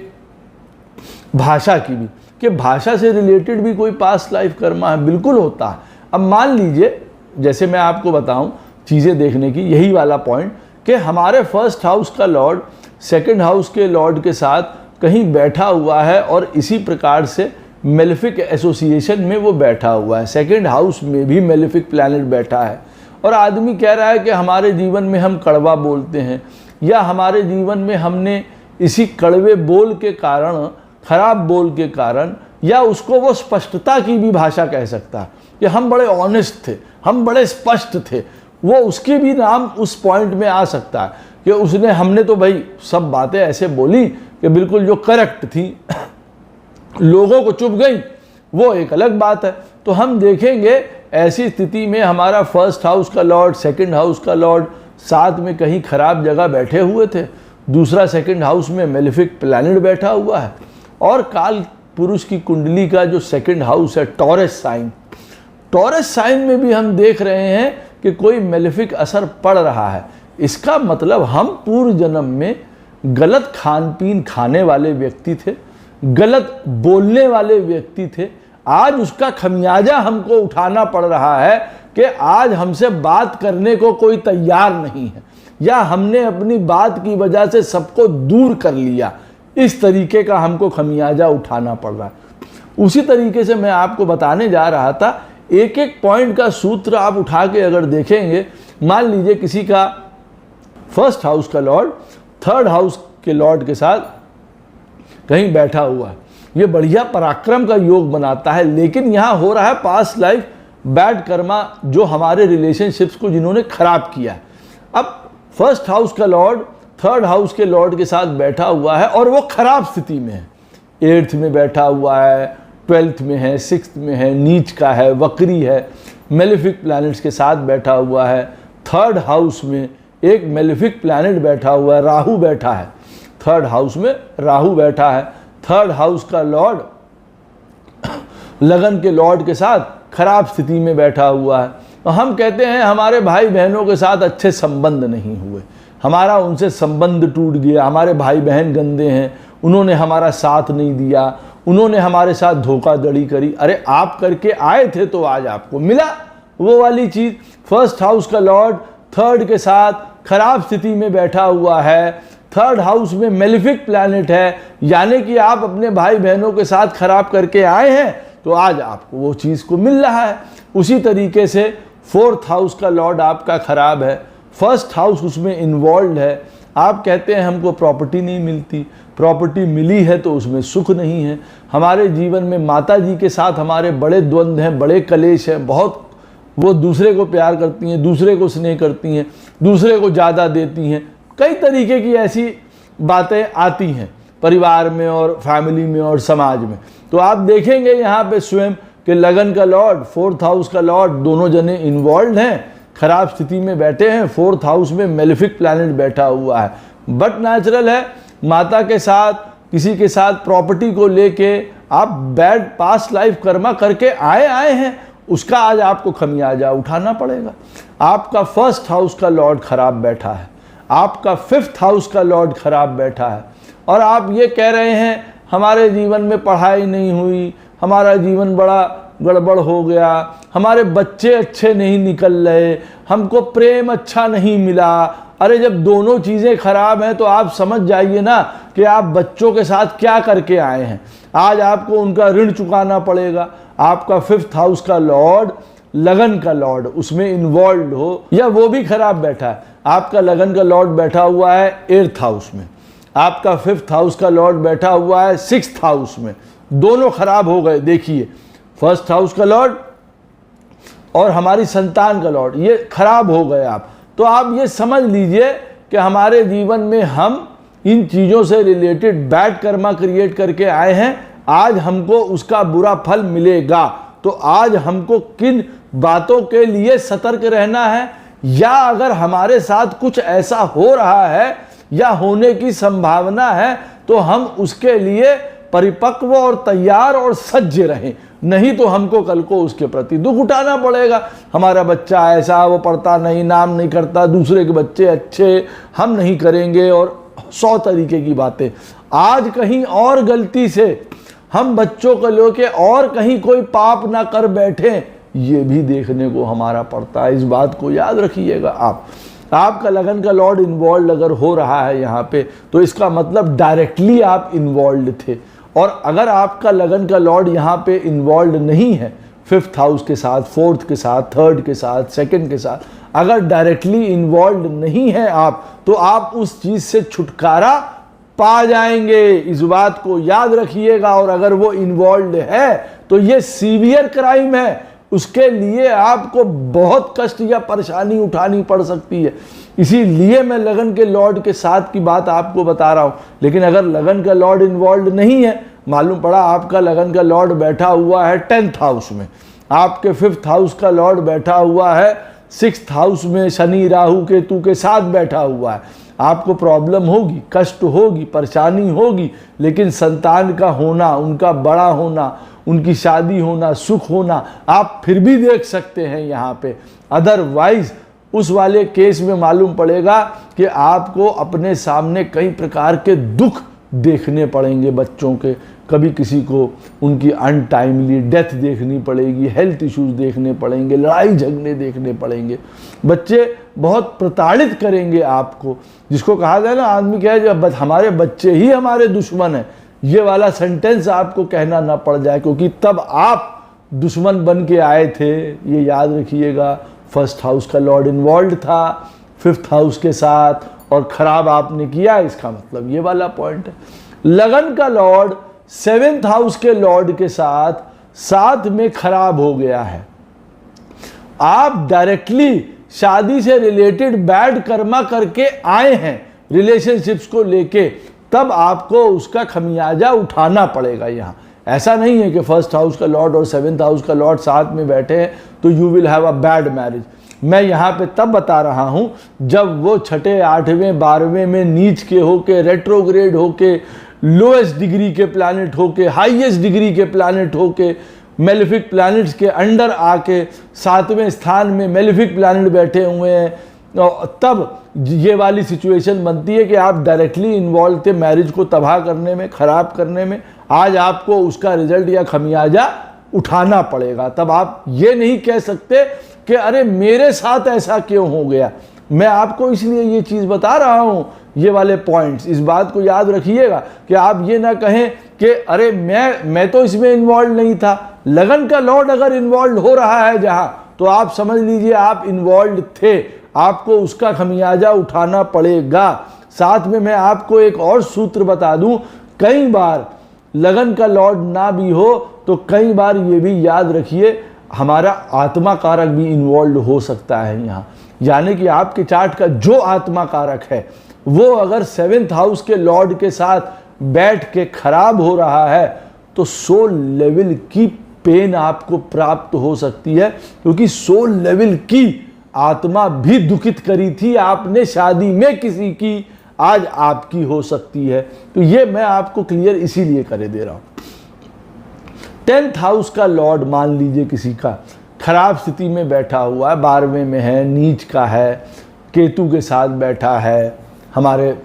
भाषा की भी, कि भाषा से रिलेटेड भी कोई पास्ट लाइफ कर्मा है। बिल्कुल होता है। अब मान लीजिए, जैसे मैं आपको बताऊं चीज़ें देखने की, यही वाला पॉइंट कि हमारे फर्स्ट हाउस का लॉर्ड सेकंड हाउस के लॉर्ड के साथ कहीं बैठा हुआ है और इसी प्रकार से मेलेफिक एसोसिएशन में वो बैठा हुआ है। सेकंड हाउस में भी मेलेफिक प्लैनेट बैठा है और आदमी कह रहा है कि हमारे जीवन में हम कड़वा बोलते हैं, या हमारे जीवन में हमने इसी कड़वे बोल के कारण, खराब बोल के कारण, या उसको वो स्पष्टता की भी भाषा कह सकता है कि हम बड़े ऑनेस्ट थे, हम बड़े स्पष्ट थे, वो उसकी भी नाम उस पॉइंट में आ सकता है कि उसने, हमने तो भाई सब बातें ऐसे बोली कि बिल्कुल जो करेक्ट थी, लोगों को चुभ गई, वो एक अलग बात है। तो हम देखेंगे ऐसी स्थिति में हमारा फर्स्ट हाउस का लॉर्ड, सेकंड हाउस का लॉर्ड साथ में कहीं खराब जगह बैठे हुए थे, दूसरा सेकंड हाउस में मेलेफिक प्लैनेट बैठा हुआ है, और काल पुरुष की कुंडली का जो सेकंड हाउस है टॉरस साइन, टॉरस साइन में भी हम देख रहे हैं कि कोई मेलेफिक असर पड़ रहा है। इसका मतलब हम पूर्व जन्म में गलत खान पीन खाने वाले व्यक्ति थे, गलत बोलने वाले व्यक्ति थे। आज उसका खमियाजा हमको उठाना पड़ रहा है कि आज हमसे बात करने को कोई तैयार नहीं है, या हमने अपनी बात की वजह से सबको दूर कर लिया। इस तरीके का हमको खमियाजा उठाना पड़ रहा है। उसी तरीके से मैं आपको बताने जा रहा था, एक एक पॉइंट का सूत्र आप उठा के अगर देखेंगे, मान लीजिए किसी का फर्स्ट हाउस का लॉर्ड थर्ड हाउस के लॉर्ड के साथ कहीं बैठा हुआ है, ये बढ़िया पराक्रम का योग बनाता है, लेकिन यहाँ हो रहा है पास्ट लाइफ बैड कर्मा, जो हमारे रिलेशनशिप्स को जिन्होंने खराब किया है। अब फर्स्ट हाउस का लॉर्ड थर्ड हाउस के लॉर्ड के साथ बैठा हुआ है और वो खराब स्थिति में है, 8th में बैठा हुआ है, 12th में है, 6th में है, नीच का है, वक्री है, मेलेफिक प्लैनेट्स के साथ बैठा हुआ है। थर्ड हाउस में एक मेलेफिक प्लैनेट बैठा हुआ है, राहु बैठा है, थर्ड हाउस में राहु बैठा है। थर्ड हाउस का लॉर्ड लगन के लॉर्ड के साथ खराब स्थिति में बैठा हुआ है। तो हम कहते हैं हमारे भाई बहनों के साथ अच्छे संबंध नहीं हुए, हमारा उनसे संबंध टूट गया, हमारे भाई बहन गंदे हैं, उन्होंने हमारा साथ नहीं दिया, उन्होंने हमारे साथ धोखाधड़ी करी। अरे आप करके आए थे तो आज आपको मिला वो वाली चीज़। फर्स्ट हाउस का लॉर्ड थर्ड के साथ खराब स्थिति में बैठा हुआ है, थर्ड हाउस में मेलेफिक प्लैनेट है, यानी कि आप अपने भाई बहनों के साथ खराब करके आए हैं तो आज आपको वो चीज़ को मिल रहा है। उसी तरीके से फोर्थ हाउस का लॉर्ड आपका खराब है, फर्स्ट हाउस उसमें इन्वॉल्व है। आप कहते हैं हमको प्रॉपर्टी नहीं मिलती, प्रॉपर्टी मिली है तो उसमें सुख नहीं है। हमारे जीवन में माता जी के साथ हमारे बड़े द्वंद्व हैं, बड़े कलेश हैं, बहुत वो दूसरे को प्यार करती हैं, दूसरे को स्नेह करती हैं, दूसरे को ज़्यादा देती हैं, कई तरीके की ऐसी बातें आती हैं परिवार में और फैमिली में और समाज में। तो आप देखेंगे यहाँ पे स्वयं कि लगन का लॉर्ड फोर्थ हाउस का लॉर्ड दोनों जने इन्वॉल्व हैं, खराब स्थिति में बैठे हैं, फोर्थ हाउस में मेलेफिक प्लैनेट बैठा हुआ है। बट नेचुरल है, माता के साथ किसी के साथ प्रॉपर्टी को लेके आप बैड पास्ट लाइफ कर्मा करके आए हैं, उसका आज आपको खमियाजा उठाना पड़ेगा। आपका फर्स्ट हाउस का लॉर्ड खराब बैठा है, आपका फिफ्थ हाउस का लॉर्ड खराब बैठा है, और आप ये कह रहे हैं हमारे जीवन में पढ़ाई नहीं हुई, हमारा जीवन बड़ा गड़बड़ हो गया, हमारे बच्चे अच्छे नहीं निकल रहे, हमको प्रेम अच्छा नहीं मिला। अरे जब दोनों चीज़ें खराब हैं तो आप समझ जाइए ना कि आप बच्चों के साथ क्या करके आए हैं। आज आपको उनका ऋण चुकाना पड़ेगा। आपका फिफ्थ हाउस का लॉर्ड लगन का लॉर्ड उसमें इन्वॉल्व हो, या वो भी खराब बैठा है। आपका लगन का लॉर्ड बैठा हुआ है 8th हाउस में, आपका फिफ्थ हाउस का लॉर्ड बैठा हुआ है 6th हाउस में, दोनों खराब हो गए। देखिए फर्स्ट हाउस का लॉर्ड और हमारी संतान का लॉर्ड ये खराब हो गए आप। तो आप ये समझ लीजिए कि हमारे जीवन में हम इन चीज़ों से रिलेटेड बैड कर्मा क्रिएट करके आए हैं, आज हमको उसका बुरा फल मिलेगा। तो आज हमको किन बातों के लिए सतर्क रहना है, या अगर हमारे साथ कुछ ऐसा हो रहा है या होने की संभावना है तो हम उसके लिए परिपक्व और तैयार और सज्ज रहें। नहीं तो हमको कल को उसके प्रति दुख उठाना पड़ेगा। हमारा बच्चा ऐसा, वो पढ़ता नहीं, नाम नहीं करता, दूसरे के बच्चे अच्छे, हम नहीं करेंगे, और 100 तरीके की बातें। आज कहीं और गलती से हम बच्चों को लेके और कहीं कोई पाप ना कर बैठे, ये भी देखने को हमारा पड़ता है। इस बात को याद रखिएगा। आपका लगन का लॉर्ड इन्वॉल्व अगर हो रहा है यहाँ पे, तो इसका मतलब डायरेक्टली आप इन्वॉल्व थे। और अगर आपका लगन का लॉर्ड यहाँ पे इन्वॉल्व नहीं है, 5th हाउस के साथ, 4th के साथ, 3rd के साथ, 2nd के साथ, अगर डायरेक्टली इन्वॉल्व नहीं है आप, तो आप उस चीज़ से छुटकारा पा जाएंगे। इस बात को याद रखिएगा। और अगर वो इन्वॉल्व है तो ये सीवियर क्राइम है, उसके लिए आपको बहुत कष्ट या परेशानी उठानी पड़ सकती है। इसीलिए मैं लगन के लॉर्ड के साथ की बात आपको बता रहा हूँ। लेकिन अगर लगन का लॉर्ड इन्वॉल्व नहीं है, मालूम पड़ा आपका लगन का लॉर्ड बैठा हुआ है 10th हाउस में, आपके 5th हाउस का लॉर्ड बैठा हुआ है 6th हाउस में, शनि राहु केतु के साथ बैठा हुआ है, आपको प्रॉब्लम होगी, कष्ट होगी, परेशानी होगी। लेकिन संतान का होना, उनका बड़ा होना, उनकी शादी होना, सुख होना, आप फिर भी देख सकते हैं यहाँ पे। अदरवाइज उस वाले केस में मालूम पड़ेगा कि आपको अपने सामने कई प्रकार के दुख देखने पड़ेंगे बच्चों के। कभी किसी को उनकी अनटाइमली डेथ देखनी पड़ेगी, हेल्थ इश्यूज देखने पड़ेंगे, लड़ाई झगड़े देखने पड़ेंगे, बच्चे बहुत प्रताड़ित करेंगे आपको। जिसको कहा जाए ना, आदमी कहे जब हमारे बच्चे ही हमारे दुश्मन हैं, ये वाला सेंटेंस आपको कहना ना पड़ जाए, क्योंकि तब आप दुश्मन बन के आए थे। ये याद रखिएगा। 1st हाउस का लॉर्ड इन्वॉल्व था 5th हाउस के साथ, और खराब आपने किया, इसका मतलब ये वाला पॉइंट है। लगन का लॉर्ड 7th हाउस के लॉर्ड के साथ में खराब हो गया है। आप डायरेक्टली शादी से रिलेटेड बैड कर्मा करके आए हैं रिलेशनशिप्स को लेके, तब आपको उसका खमियाजा उठाना पड़ेगा। यहाँ ऐसा नहीं है कि 1st हाउस का लॉर्ड और 7th हाउस का लॉर्ड साथ में बैठे हैं तो you will have a bad marriage. मैं यहाँ पे तब बता रहा हूँ जब वो 6ठे, 8वें, 12वें में नीच के होके, रेट्रोग्रेड होके, लोएस्ट डिग्री के प्लैनेट होके, हाईएस्ट डिग्री के प्लैनेट होके, मेलिफिक प्लैनेट्स के अंडर आके 7वें स्थान में मेलिफिक प्लैनेट बैठे हुए हैं, तब ये वाली सिचुएशन बनती है कि आप डायरेक्टली इन्वॉल्व थे मैरिज को तबाह करने में, ख़राब करने में। आज आपको उसका रिजल्ट या खमियाजा उठाना पड़ेगा। तब आप ये नहीं कह सकते कि अरे मेरे साथ ऐसा क्यों हो गया। मैं आपको इसलिए ये चीज़ बता रहा हूँ, ये वाले पॉइंट्स। इस बात को याद रखिएगा कि आप ये ना कहें कि अरे मैं तो इसमें इन्वॉल्व नहीं था। लगन का लॉर्ड अगर इन्वॉल्व हो रहा है जहाँ, तो आप समझ लीजिए आप इन्वॉल्व थे, आपको उसका खमियाजा उठाना पड़ेगा। साथ में मैं आपको एक और सूत्र बता दूं, कई बार लगन का लॉर्ड ना भी हो तो कई बार ये भी याद रखिए हमारा आत्मा कारक भी इन्वॉल्व हो सकता है यहाँ। यानी कि आपके चार्ट का जो आत्मा कारक है वो अगर 7th हाउस के लॉर्ड के साथ बैठ के खराब हो रहा है तो सोल लेवल की पेन आपको प्राप्त हो सकती है, क्योंकि सोल लेवल की आत्मा भी दुखित करी थी आपने शादी में किसी की, आज आपकी हो सकती है। तो ये मैं आपको क्लियर इसीलिए करे दे रहा हूं। 10th हाउस का लॉर्ड मान लीजिए किसी का खराब स्थिति में बैठा हुआ है, 12वें में है, नीच का है, केतु के साथ बैठा है हमारे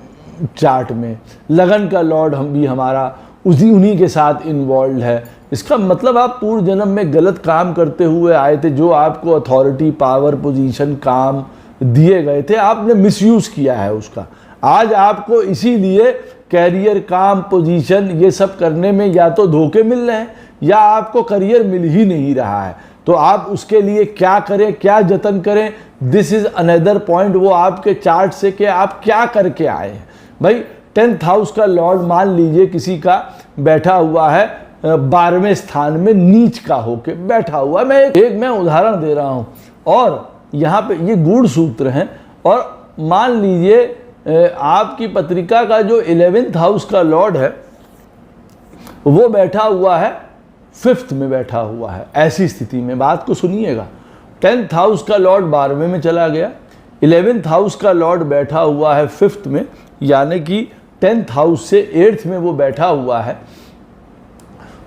चार्ट में, लगन का लॉर्ड हम भी हमारा उन्हीं के साथ इन्वॉल्व है। इसका मतलब आप पूर्व जन्म में गलत काम करते हुए आए थे, जो आपको अथॉरिटी, पावर, पोजीशन, काम दिए गए थे, आपने मिसयूज़ किया है उसका। आज आपको इसीलिए कैरियर, काम, पोजीशन ये सब करने में या तो धोखे मिल रहे हैं या आपको करियर मिल ही नहीं रहा है। तो आप उसके लिए क्या करें, क्या जतन करें, दिस इज अनदर पॉइंट। वो आपके चार्ट से कि आप क्या करके आए हैं। भाई 10th हाउस का लॉर्ड मान लीजिए किसी का बैठा हुआ है 12वें स्थान में नीच का होके बैठा हुआ है। मैं उदाहरण दे रहा हूं, और यहाँ पे ये गूढ़ सूत्र हैं। और मान लीजिए आपकी पत्रिका का जो 11th हाउस का लॉर्ड है वो बैठा हुआ है 5th में बैठा हुआ है। ऐसी स्थिति में बात को सुनिएगा, 10th हाउस का लॉर्ड 12वें में चला गया, 11th हाउस का लॉर्ड बैठा हुआ है 5th में, यानी कि 10th हाउस से 8th में वो बैठा हुआ है।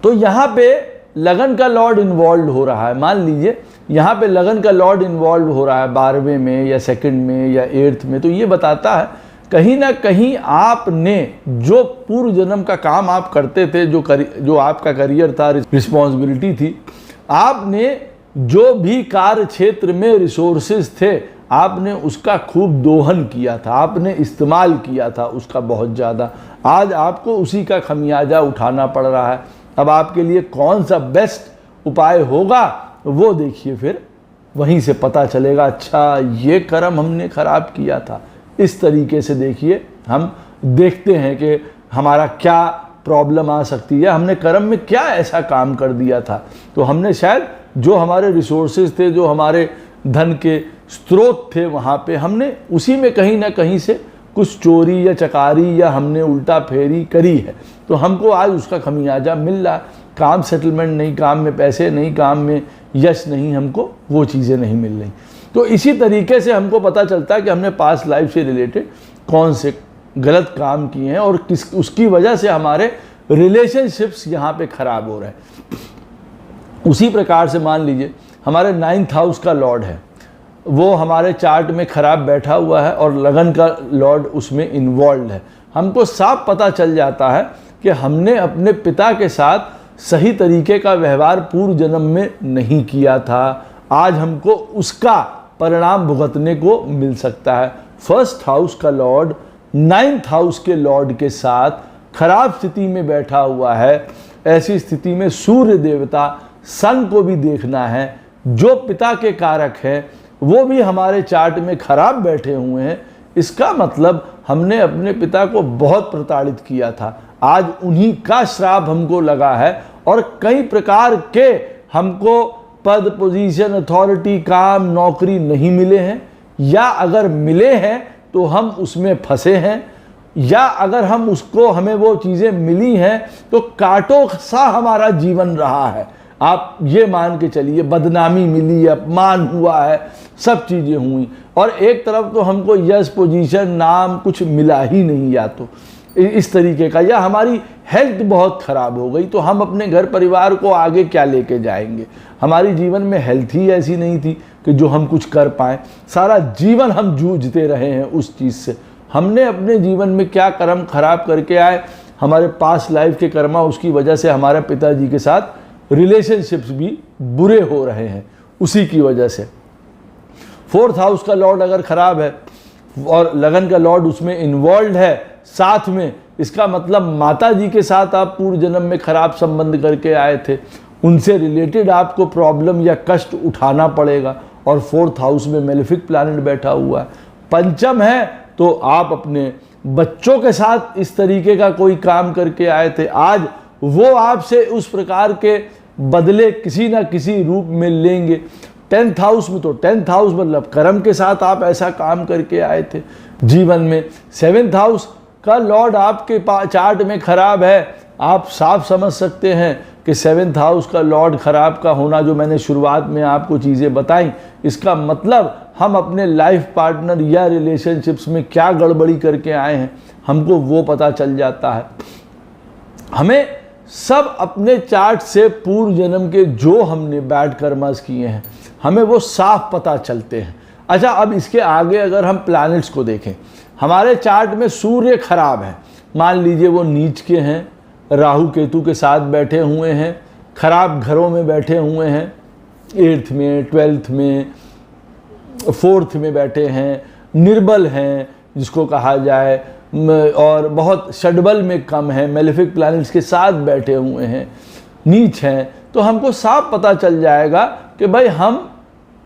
तो यहाँ पे लगन का लॉर्ड इन्वॉल्व हो रहा है, मान लीजिए यहाँ पे लगन का लॉर्ड इन्वॉल्व हो रहा है 12वें में या 2nd में या 8th में, तो ये बताता है कहीं ना कहीं आपने जो पूर्व जन्म का काम आप करते थे, जो आपका करियर था, रिस्पॉन्सिबिलिटी थी, आपने जो भी कार्य क्षेत्र में रिसोर्सेज थे आपने उसका खूब दोहन किया था, आपने इस्तेमाल किया था उसका बहुत ज़्यादा। आज आपको उसी का खमियाजा उठाना पड़ रहा है। अब आपके लिए कौन सा बेस्ट उपाय होगा वो देखिए, फिर वहीं से पता चलेगा अच्छा ये कर्म हमने खराब किया था। इस तरीके से देखिए, हम देखते हैं कि हमारा क्या प्रॉब्लम आ सकती है, हमने कर्म में क्या ऐसा काम कर दिया था। तो हमने शायद जो हमारे रिसोर्सेज थे, जो हमारे धन के स्रोत थे, वहाँ पे हमने उसी में कहीं ना कहीं से कुछ चोरी या चकारी या हमने उल्टा फेरी करी है, तो हमको आज उसका खमियाजा मिल रहा है। काम सेटलमेंट नहीं, काम में पैसे नहीं, काम में यश नहीं, हमको वो चीज़ें नहीं मिल रही। तो इसी तरीके से हमको पता चलता है कि हमने पास्ट लाइफ से रिलेटेड कौन से गलत काम किए हैं और उसकी वजह से हमारे रिलेशनशिप्स यहाँ पे खराब हो रहे हैं। उसी प्रकार से मान लीजिए हमारे 9th हाउस का लॉर्ड है, वो हमारे चार्ट में खराब बैठा हुआ है और लगन का लॉर्ड उसमें इन्वॉल्व है। हमको साफ पता चल जाता है कि हमने अपने पिता के साथ सही तरीके का व्यवहार पूर्व जन्म में नहीं किया था। आज हमको उसका परिणाम भुगतने को मिल सकता है। 1st हाउस का लॉर्ड 9th हाउस के लॉर्ड के साथ खराब स्थिति में बैठा हुआ है। ऐसी स्थिति में सूर्य देवता सन को भी देखना है, जो पिता के कारक हैं वो भी हमारे चार्ट में खराब बैठे हुए हैं। इसका मतलब हमने अपने पिता को बहुत प्रताड़ित किया था। आज उन्हीं का श्राप हमको लगा है और कई प्रकार के हमको पद, पोजीशन, अथॉरिटी, काम, नौकरी नहीं मिले हैं, या अगर मिले हैं तो हम उसमें फंसे हैं, या अगर हमें वो चीज़ें मिली हैं तो कांटों सा हमारा जीवन रहा है। आप ये मान के चलिए, बदनामी मिली, अपमान हुआ है, सब चीज़ें हुई, और एक तरफ तो हमको यश, पोजीशन, नाम कुछ मिला ही नहीं, या तो इस तरीके का, या हमारी हेल्थ बहुत ख़राब हो गई, तो हम अपने घर परिवार को आगे क्या लेके जाएंगे। हमारी जीवन में हेल्थ ही ऐसी नहीं थी कि जो हम कुछ कर पाएँ। सारा जीवन हम जूझते रहे हैं उस चीज़ से। हमने अपने जीवन में क्या कर्म खराब करके आए, हमारे पास्ट लाइफ के कर्मा, उसकी वजह से हमारे पिताजी के साथ रिलेशनशिप्स भी बुरे हो रहे हैं उसी की वजह से। 4th हाउस का लॉर्ड अगर खराब है और लगन का लॉर्ड उसमें इन्वॉल्व है साथ में, इसका मतलब माता जी के साथ आप पूर्व जन्म में खराब संबंध करके आए थे, उनसे रिलेटेड आपको प्रॉब्लम या कष्ट उठाना पड़ेगा। और 4th हाउस में मेलेफिक प्लैनेट बैठा हुआ है। 5म है तो आप अपने बच्चों के साथ इस तरीके का कोई काम करके आए थे, आज वो आपसे उस प्रकार के बदले किसी ना किसी रूप में लेंगे। 10th हाउस में तो 10th हाउस मतलब कर्म के साथ आप ऐसा काम करके आए थे जीवन में। 7th हाउस का लॉर्ड आपके चार्ट में खराब है। आप साफ समझ सकते हैं कि 7th हाउस का लॉर्ड खराब का होना, जो मैंने शुरुआत में आपको चीज़ें बताई, इसका मतलब हम अपने लाइफ पार्टनर या रिलेशनशिप्स में क्या गड़बड़ी करके आए हैं हमको वो पता चल जाता है। हमें सब अपने चार्ट से पूर्व जन्म के जो हमने बैड कर्मास किए हैं हमें वो साफ पता चलते हैं। अच्छा, अब इसके आगे अगर हम प्लैनेट्स को देखें, हमारे चार्ट में सूर्य खराब है, मान लीजिए वो नीच के हैं, राहु केतु के साथ बैठे हुए हैं, खराब घरों में बैठे हुए हैं, 8th में, 12th में, 4th में बैठे हैं, निर्बल हैं जिसको कहा जाए, और बहुत षडबल में कम है, मेलेफिक प्लैनेट्स के साथ बैठे हुए हैं, नीच हैं, तो हमको साफ पता चल जाएगा कि भाई हम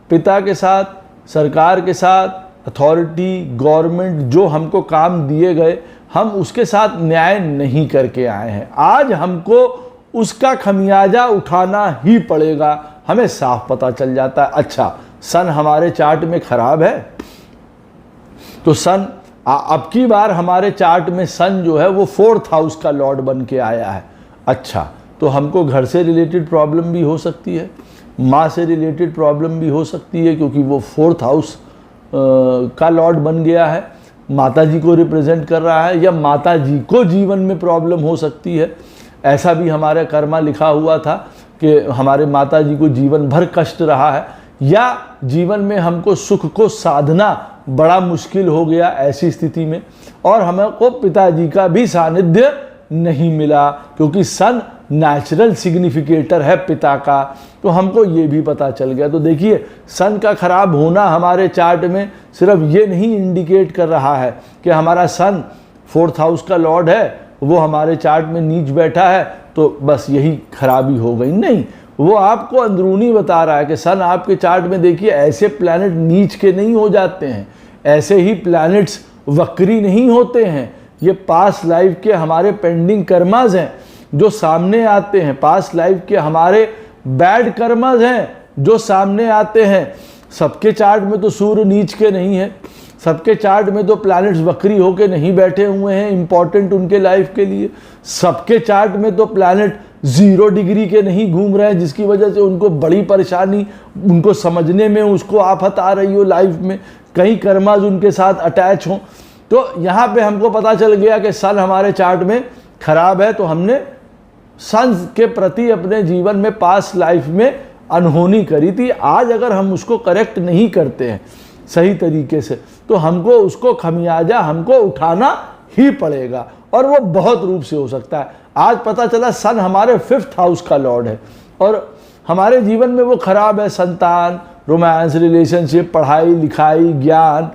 पिता के साथ, सरकार के साथ, अथॉरिटी, गवर्नमेंट जो हमको काम दिए गए, हम उसके साथ न्याय नहीं करके आए हैं। आज हमको उसका खमियाजा उठाना ही पड़ेगा, हमें साफ पता चल जाता है। अच्छा, सन हमारे चार्ट में खराब है, तो सन अब की बार हमारे चार्ट में सन जो है वो 4th हाउस का लॉर्ड बन के आया है। अच्छा, तो हमको घर से रिलेटेड प्रॉब्लम भी हो सकती है, माँ से रिलेटेड प्रॉब्लम भी हो सकती है, क्योंकि वो 4th हाउस का लॉर्ड बन गया है, माता जी को रिप्रेजेंट कर रहा है, या माता जी को जीवन में प्रॉब्लम हो सकती है। ऐसा भी हमारे कर्मा लिखा हुआ था कि हमारे माता जी को जीवन भर कष्ट रहा है, या जीवन में हमको सुख को साधना बड़ा मुश्किल हो गया ऐसी स्थिति में, और हमको पिताजी का भी सानिध्य नहीं मिला, क्योंकि सन नेचुरल सिग्निफिकेटर है पिता का, तो हमको ये भी पता चल गया। तो देखिए, सन का खराब होना हमारे चार्ट में सिर्फ ये नहीं इंडिकेट कर रहा है कि हमारा सन 4th हाउस का लॉर्ड है, वो हमारे चार्ट में नीच बैठा है तो बस यही खराबी हो गई। नहीं, वो आपको अंदरूनी बता रहा है कि सन आपके चार्ट में देखिए ऐसे प्लैनेट नीच के नहीं हो जाते हैं, ऐसे ही प्लैनेट्स वक्री नहीं होते हैं। ये पास्ट लाइफ के हमारे पेंडिंग कर्मास हैं जो सामने आते हैं, पास्ट लाइफ के हमारे बैड कर्मास हैं जो सामने आते हैं। सबके चार्ट में तो सूर्य नीच के नहीं है, सबके चार्ट में तो प्लैनेट्स वक्री होके नहीं बैठे हुए हैं इंपॉर्टेंट उनके लाइफ के लिए, सबके चार्ट में तो प्लैनेट 0 डिग्री के नहीं घूम रहे हैं जिसकी वजह से उनको बड़ी परेशानी, उनको समझने में उसको आफत आ रही हो लाइफ में, कई कर्माज उनके साथ अटैच हों। तो यहाँ पे हमको पता चल गया कि सन हमारे चार्ट में खराब है, तो हमने सन के प्रति अपने जीवन में पास्ट लाइफ में अनहोनी करी थी। आज अगर हम उसको करेक्ट नहीं करते हैं सही तरीके से तो हमको उसको खमियाजा हमको उठाना ही पड़ेगा, और वो बहुत रूप से हो सकता है। आज पता चला सन हमारे 5th हाउस का लॉर्ड है और हमारे जीवन में वो खराब है, संतान, रोमांस, रिलेशनशिप, पढ़ाई लिखाई, ज्ञान,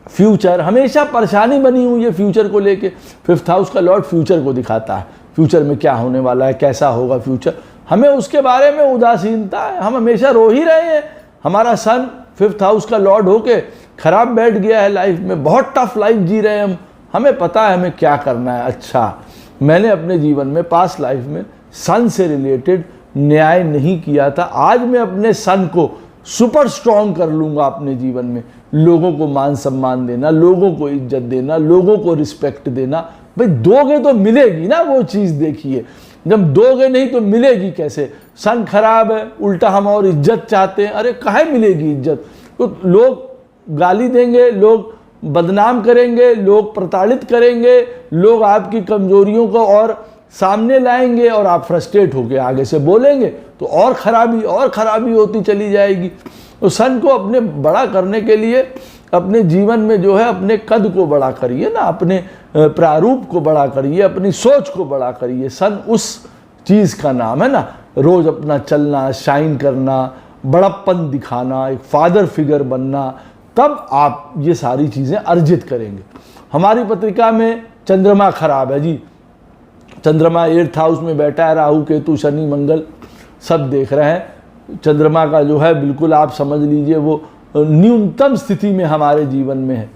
फ्यूचर, हमेशा परेशानी बनी हुई है फ्यूचर को लेके। 5th हाउस का लॉर्ड फ्यूचर को दिखाता है, फ्यूचर में क्या होने वाला है, कैसा होगा फ्यूचर, हमें उसके बारे में उदासीनता है, हम हमेशा रो ही रहे हैं। हमारा सन 5th हाउस का लॉर्ड होके खराब बैठ गया है लाइफ में, बहुत टफ लाइफ जी रहे हैं हम, हमें पता है हमें क्या करना है। अच्छा, मैंने अपने जीवन में पास्ट लाइफ में सन से रिलेटेड न्याय नहीं किया था, आज मैं अपने सन को सुपर स्ट्रॉन्ग कर लूँगा अपने जीवन में। लोगों को मान सम्मान देना, लोगों को इज्जत देना, लोगों को रिस्पेक्ट देना। भाई दोगे तो मिलेगी ना वो चीज़, देखिए जब दोगे नहीं तो मिलेगी कैसे। सन खराब है, उल्टा हम और इज्जत चाहते हैं, अरे काहे मिलेगी इज्जत। तो लोग गाली देंगे, लोग बदनाम करेंगे, लोग प्रताड़ित करेंगे, लोग आपकी कमजोरियों को और सामने लाएंगे और आप फ्रस्ट्रेट होकर आगे से बोलेंगे तो और खराबी होती चली जाएगी। तो सन को अपने बड़ा करने के लिए अपने जीवन में जो है अपने कद को बड़ा करिए ना, अपने प्रारूप को बड़ा करिए, अपनी सोच को बड़ा करिए। सन उस चीज़ का नाम है ना, रोज अपना चलना, शाइन करना, बड़प्पन दिखाना, एक फादर फिगर बनना, तब आप ये सारी चीज़ें अर्जित करेंगे। हमारी पत्रिका में चंद्रमा खराब है जी, चंद्रमा 8th हाउस में बैठा है, राहु केतु शनि मंगल सब देख रहे हैं। चंद्रमा का जो है बिल्कुल आप समझ लीजिए वो न्यूनतम स्थिति में हमारे जीवन में है,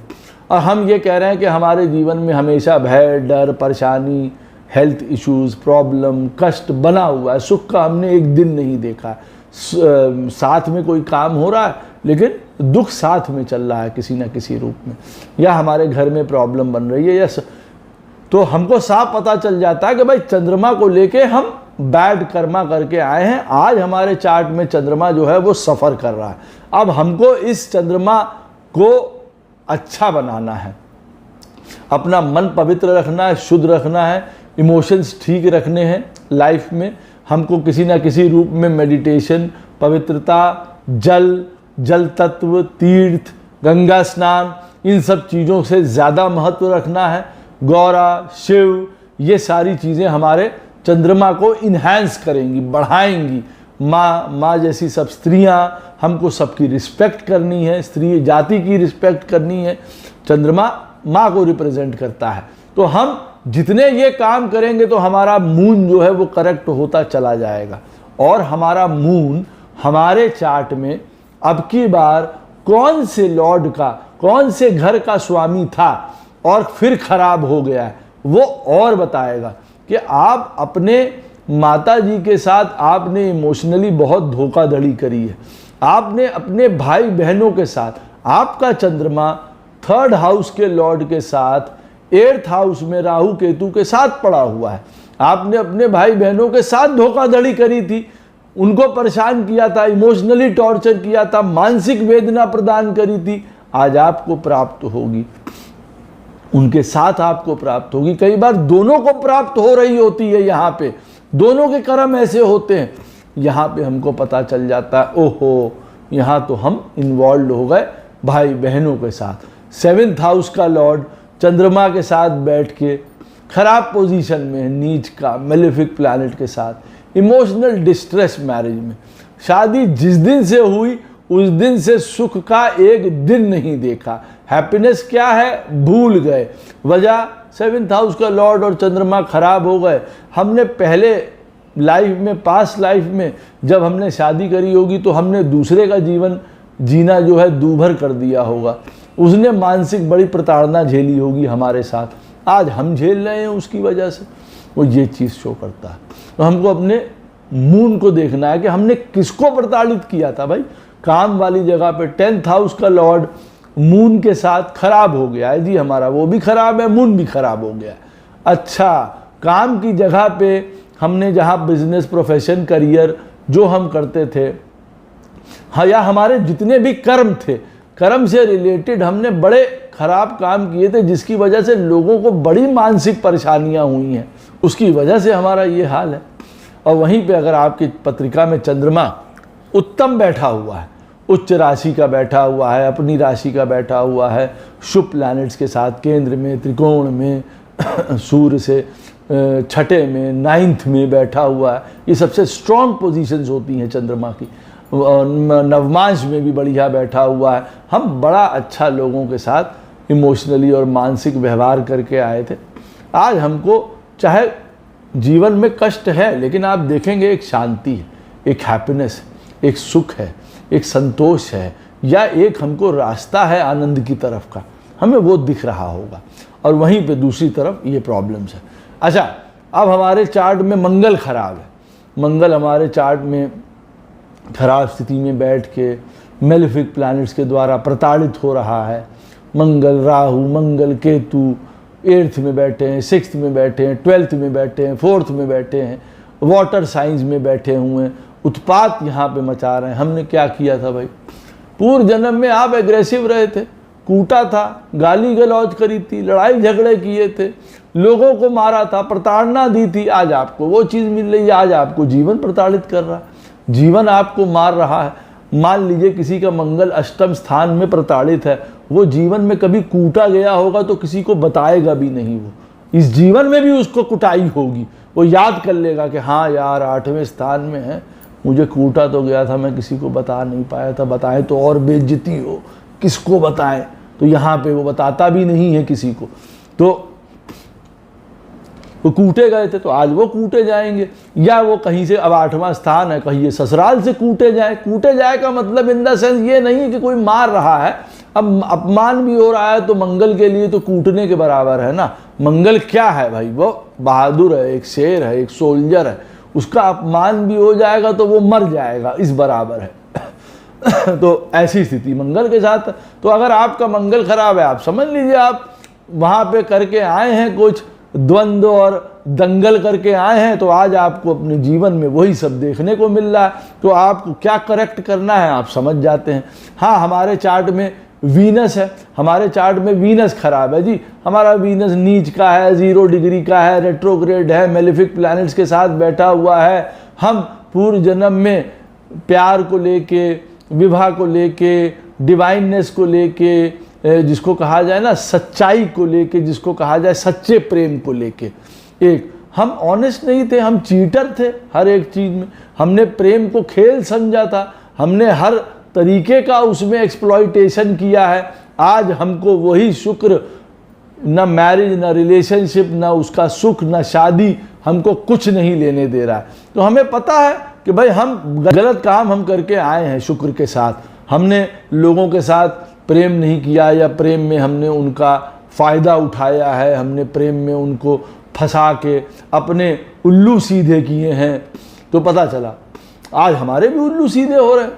और हम ये कह रहे हैं कि हमारे जीवन में हमेशा भय, डर, परेशानी, हेल्थ इश्यूज़, प्रॉब्लम, कष्ट बना हुआ है। सुख का हमने एक दिन नहीं देखा है। साथ में कोई काम हो रहा है लेकिन दुख साथ में चल रहा है किसी न किसी रूप में, या हमारे घर में प्रॉब्लम बन रही है, या तो हमको साफ पता चल जाता है कि भाई चंद्रमा को लेके हम बैड कर्मा करके आए हैं। आज हमारे चार्ट में चंद्रमा जो है वो सफ़र कर रहा है। अब हमको इस चंद्रमा को अच्छा बनाना है, अपना मन पवित्र रखना है, शुद्ध रखना है, इमोशंस ठीक रखने हैं लाइफ में। हमको किसी ना किसी रूप में मेडिटेशन, पवित्रता, जल तत्व, तीर्थ, गंगा स्नान, इन सब चीज़ों से ज़्यादा महत्व रखना है। गौरा, शिव, ये सारी चीज़ें हमारे चंद्रमा को इन्हांस करेंगी, बढ़ाएंगी। माँ जैसी सब स्त्रियाँ, हमको सबकी रिस्पेक्ट करनी है, स्त्री जाति की रिस्पेक्ट करनी है। चंद्रमा माँ को रिप्रेजेंट करता है, तो हम जितने ये काम करेंगे तो हमारा मून जो है वो करेक्ट होता चला जाएगा। और हमारा मून हमारे चार्ट में अब की बार कौन से लॉर्ड का, कौन से घर का स्वामी था और फिर खराब हो गया है, वो और बताएगा कि आप अपने माता जी के साथ आपने इमोशनली बहुत धोखाधड़ी करी है। आपने अपने भाई बहनों के साथ, आपका चंद्रमा 3rd हाउस के लॉर्ड के साथ 8th हाउस में राहु केतु के साथ पड़ा हुआ है। आपने अपने भाई बहनों के साथ धोखाधड़ी करी थी, उनको परेशान किया था, इमोशनली टॉर्चर किया था, मानसिक वेदना प्रदान करी थी। आज आपको प्राप्त होगी, उनके साथ आपको प्राप्त होगी। कई बार दोनों को प्राप्त हो रही होती है यहाँ पे, दोनों के कर्म ऐसे होते हैं। यहाँ पे हमको पता चल जाता है, ओहो यहाँ तो हम इन्वॉल्व हो गए भाई बहनों के साथ। 7th हाउस का लॉर्ड चंद्रमा के साथ बैठ के खराब पोजीशन में है, नीच का मेलेफिक प्लैनेट के साथ। इमोशनल डिस्ट्रेस मैरिज में, शादी जिस दिन से हुई उस दिन से सुख का एक दिन नहीं देखा, हैप्पीनेस क्या है भूल गए। वजह 7th हाउस का लॉर्ड और चंद्रमा खराब हो गए। हमने पहले लाइफ में, पास्ट लाइफ में जब हमने शादी करी होगी तो हमने दूसरे का जीवन जीना जो है दूभर कर दिया होगा, उसने मानसिक बड़ी प्रताड़ना झेली होगी हमारे साथ, आज हम झेल रहे हैं उसकी वजह से। वो ये चीज़ शो करता है। तो हमको अपने मून को देखना है कि हमने किसको प्रताड़ित किया था। भाई काम वाली जगह पे 10th हाउस का लॉर्ड मून के साथ खराब हो गया है जी हमारा, वो भी खराब है, मून भी खराब हो गया है। अच्छा, काम की जगह पे हमने जहाँ बिजनेस, प्रोफेशन, करियर जो हम करते थे, हाँ, या हमारे जितने भी कर्म थे, कर्म से रिलेटेड हमने बड़े खराब काम किए थे जिसकी वजह से लोगों को बड़ी मानसिक परेशानियां हुई हैं, उसकी वजह से हमारा ये हाल है। और वहीं पे अगर आपकी पत्रिका में चंद्रमा उत्तम बैठा हुआ है, उच्च राशि का बैठा हुआ है, अपनी राशि का बैठा हुआ है, शुभ प्लैनेट्स के साथ केंद्र में, त्रिकोण में, सूर्य से छठे में, 9th में बैठा हुआ है, ये सबसे स्ट्रॉन्ग पोजीशंस होती हैं चंद्रमा की। नवमांश में भी बढ़िया बैठा हुआ है। हम बड़ा अच्छा लोगों के साथ इमोशनली और मानसिक व्यवहार करके आए थे। आज हमको चाहे जीवन में कष्ट है, लेकिन आप देखेंगे एक शांति है, एक हैप्पीनेस है, एक सुख है, एक संतोष है, या एक हमको रास्ता है आनंद की तरफ का, हमें वो दिख रहा होगा। और वहीं पे दूसरी तरफ ये प्रॉब्लम्स है। अच्छा, अब हमारे चार्ट में मंगल खराब है। मंगल हमारे चार्ट में खराब स्थिति में बैठ के मेलेफिक प्लैनेट्स के द्वारा प्रताड़ित हो रहा है। मंगल, राहु, मंगल, केतु 8th में बैठे हैं, 6th में बैठे हैं, 12th में बैठे हैं, 4th में बैठे हैं, वाटर साइंस में बैठे हुए हैं, उत्पात यहाँ पे मचा रहे हैं। हमने क्या किया था भाई? पूर्व जन्म में आप एग्रेसिव रहे थे, कूटा था, गाली गलौज करी थी, लड़ाई झगड़े किए थे, लोगों को मारा था, प्रताड़ना दी थी। आज आपको वो चीज़ मिल रही है, आज आपको जीवन प्रताड़ित कर रहा है, जीवन आपको मार रहा है। मान लीजिए किसी का मंगल अष्टम स्थान में प्रताड़ित है, वो जीवन में कभी कूटा गया होगा तो किसी को बताएगा भी नहीं, वो इस जीवन में भी उसको कुटाई होगी। वो याद कर लेगा कि हाँ यार 8वें स्थान में है, मुझे कूटा तो गया था, मैं किसी को बता नहीं पाया था, बताएं तो और बेइज्जती हो, किसको बताएं। तो यहाँ पे वो बताता भी नहीं है किसी को, तो वो कूटे गए थे तो आज वो कूटे जाएंगे। या वो कहीं से, अब 8वां स्थान है, कहीं ससुराल से कूटे जाए। कूटे जाए का मतलब इन द सेंस ये नहीं है कि कोई मार रहा है, अब अपमान भी हो रहा है, तो मंगल के लिए तो कूटने के बराबर है ना। मंगल क्या है भाई? वो बहादुर है, एक शेर है, एक सोल्जर है, उसका अपमान भी हो जाएगा तो वो मर जाएगा, इस बराबर है। तो ऐसी स्थिति मंगल के साथ। तो अगर आपका मंगल खराब है, आप समझ लीजिए आप वहाँ पे करके आए हैं, कुछ द्वंद्व और दंगल करके आए हैं, तो आज आपको अपने जीवन में वही सब देखने को मिल रहा है। तो आपको क्या करेक्ट करना है आप समझ जाते हैं। हाँ, हमारे चार्ट में वीनस है, हमारे चार्ट में वीनस खराब है जी, हमारा वीनस नीच का है, 0 डिग्री का है, रेट्रोग्रेड है, मेलेफिक प्लैनेट्स के साथ बैठा हुआ है। हम पूर्व जन्म में प्यार को लेके, विवाह को लेके, डिवाइननेस को लेके, जिसको कहा जाए ना सच्चाई को लेके, जिसको कहा जाए सच्चे प्रेम को लेके, एक हम ऑनेस्ट नहीं थे, हम चीटर थे हर एक चीज़ में। हमने प्रेम को खेल समझा था, हमने हर तरीके का उसमें एक्सप्लॉइटेशन किया है। आज हमको वही शुक्र, न मैरिज, न रिलेशनशिप, न उसका सुख, न शादी, हमको कुछ नहीं लेने दे रहा है। तो हमें पता है कि भाई हम गलत काम हम करके आए हैं शुक्र के साथ। हमने लोगों के साथ प्रेम नहीं किया, या प्रेम में हमने उनका फ़ायदा उठाया है, हमने प्रेम में उनको फंसा के अपने उल्लू सीधे किए हैं। तो पता चला आज हमारे भी उल्लू सीधे हो रहे हैं,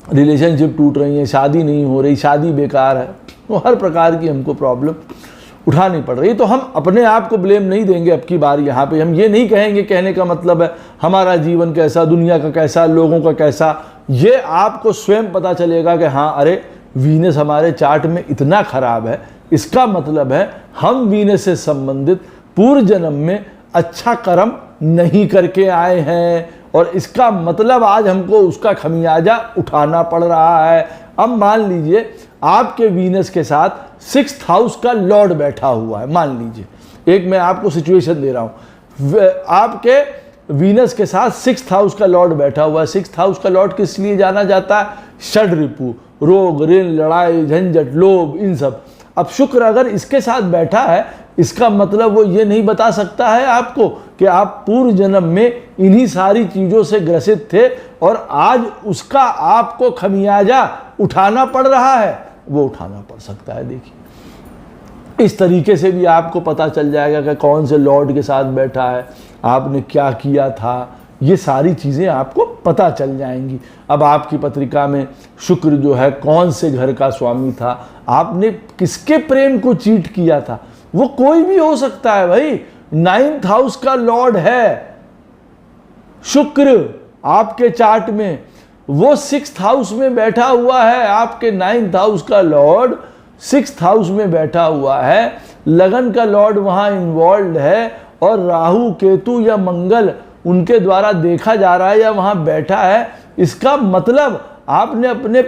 रिलेशनशिप टूट रही है, शादी नहीं हो रही, शादी बेकार है, तो हर प्रकार की हमको प्रॉब्लम उठानी पड़ रही है। तो हम अपने आप को ब्लेम नहीं देंगे अब की बार। यहाँ पे हम ये नहीं कहेंगे, कहने का मतलब है हमारा जीवन कैसा, दुनिया का कैसा, लोगों का कैसा, ये आपको स्वयं पता चलेगा कि हाँ अरे वीनस हमारे चार्ट में इतना खराब है, इसका मतलब है हम वीनस से संबंधित पूर्व जन्म में अच्छा कर्म नहीं करके आए हैं और इसका मतलब आज हमको उसका खमियाजा उठाना पड़ रहा है। अब मान लीजिए आपके वीनस के साथ 6th हाउस का लॉर्ड बैठा हुआ है। मान लीजिए एक मैं आपको सिचुएशन दे रहा हूं, आपके वीनस के साथ 6th हाउस का लॉर्ड बैठा हुआ है। 6th हाउस का लॉर्ड किस लिए जाना जाता है? षड रिपु, रोग, ऋण, लड़ाई, झंझट, लोभ, इन सब। अब शुक्र अगर इसके साथ बैठा है, इसका मतलब वो ये नहीं बता सकता है आपको कि आप पूर्व जन्म में इन्हीं सारी चीज़ों से ग्रसित थे और आज उसका आपको खमियाजा उठाना पड़ रहा है। वो उठाना पड़ सकता है। देखिए इस तरीके से भी आपको पता चल जाएगा कि कौन से लॉर्ड के साथ बैठा है, आपने क्या किया था, ये सारी चीज़ें आपको पता चल जाएंगी। अब आपकी पत्रिका में शुक्र जो है कौन से घर का स्वामी था, आपने किसके प्रेम को चीट किया था, वो कोई भी हो सकता है भाई। 9th हाउस का लॉर्ड है शुक्र आपके चार्ट में, वो 6th हाउस में बैठा हुआ है। आपके 9th हाउस का लॉर्ड 6th हाउस में बैठा हुआ है, लगन का लॉर्ड वहां इन्वॉल्व है और राहु, केतु या मंगल उनके द्वारा देखा जा रहा है या वहां बैठा है। इसका मतलब आपने अपने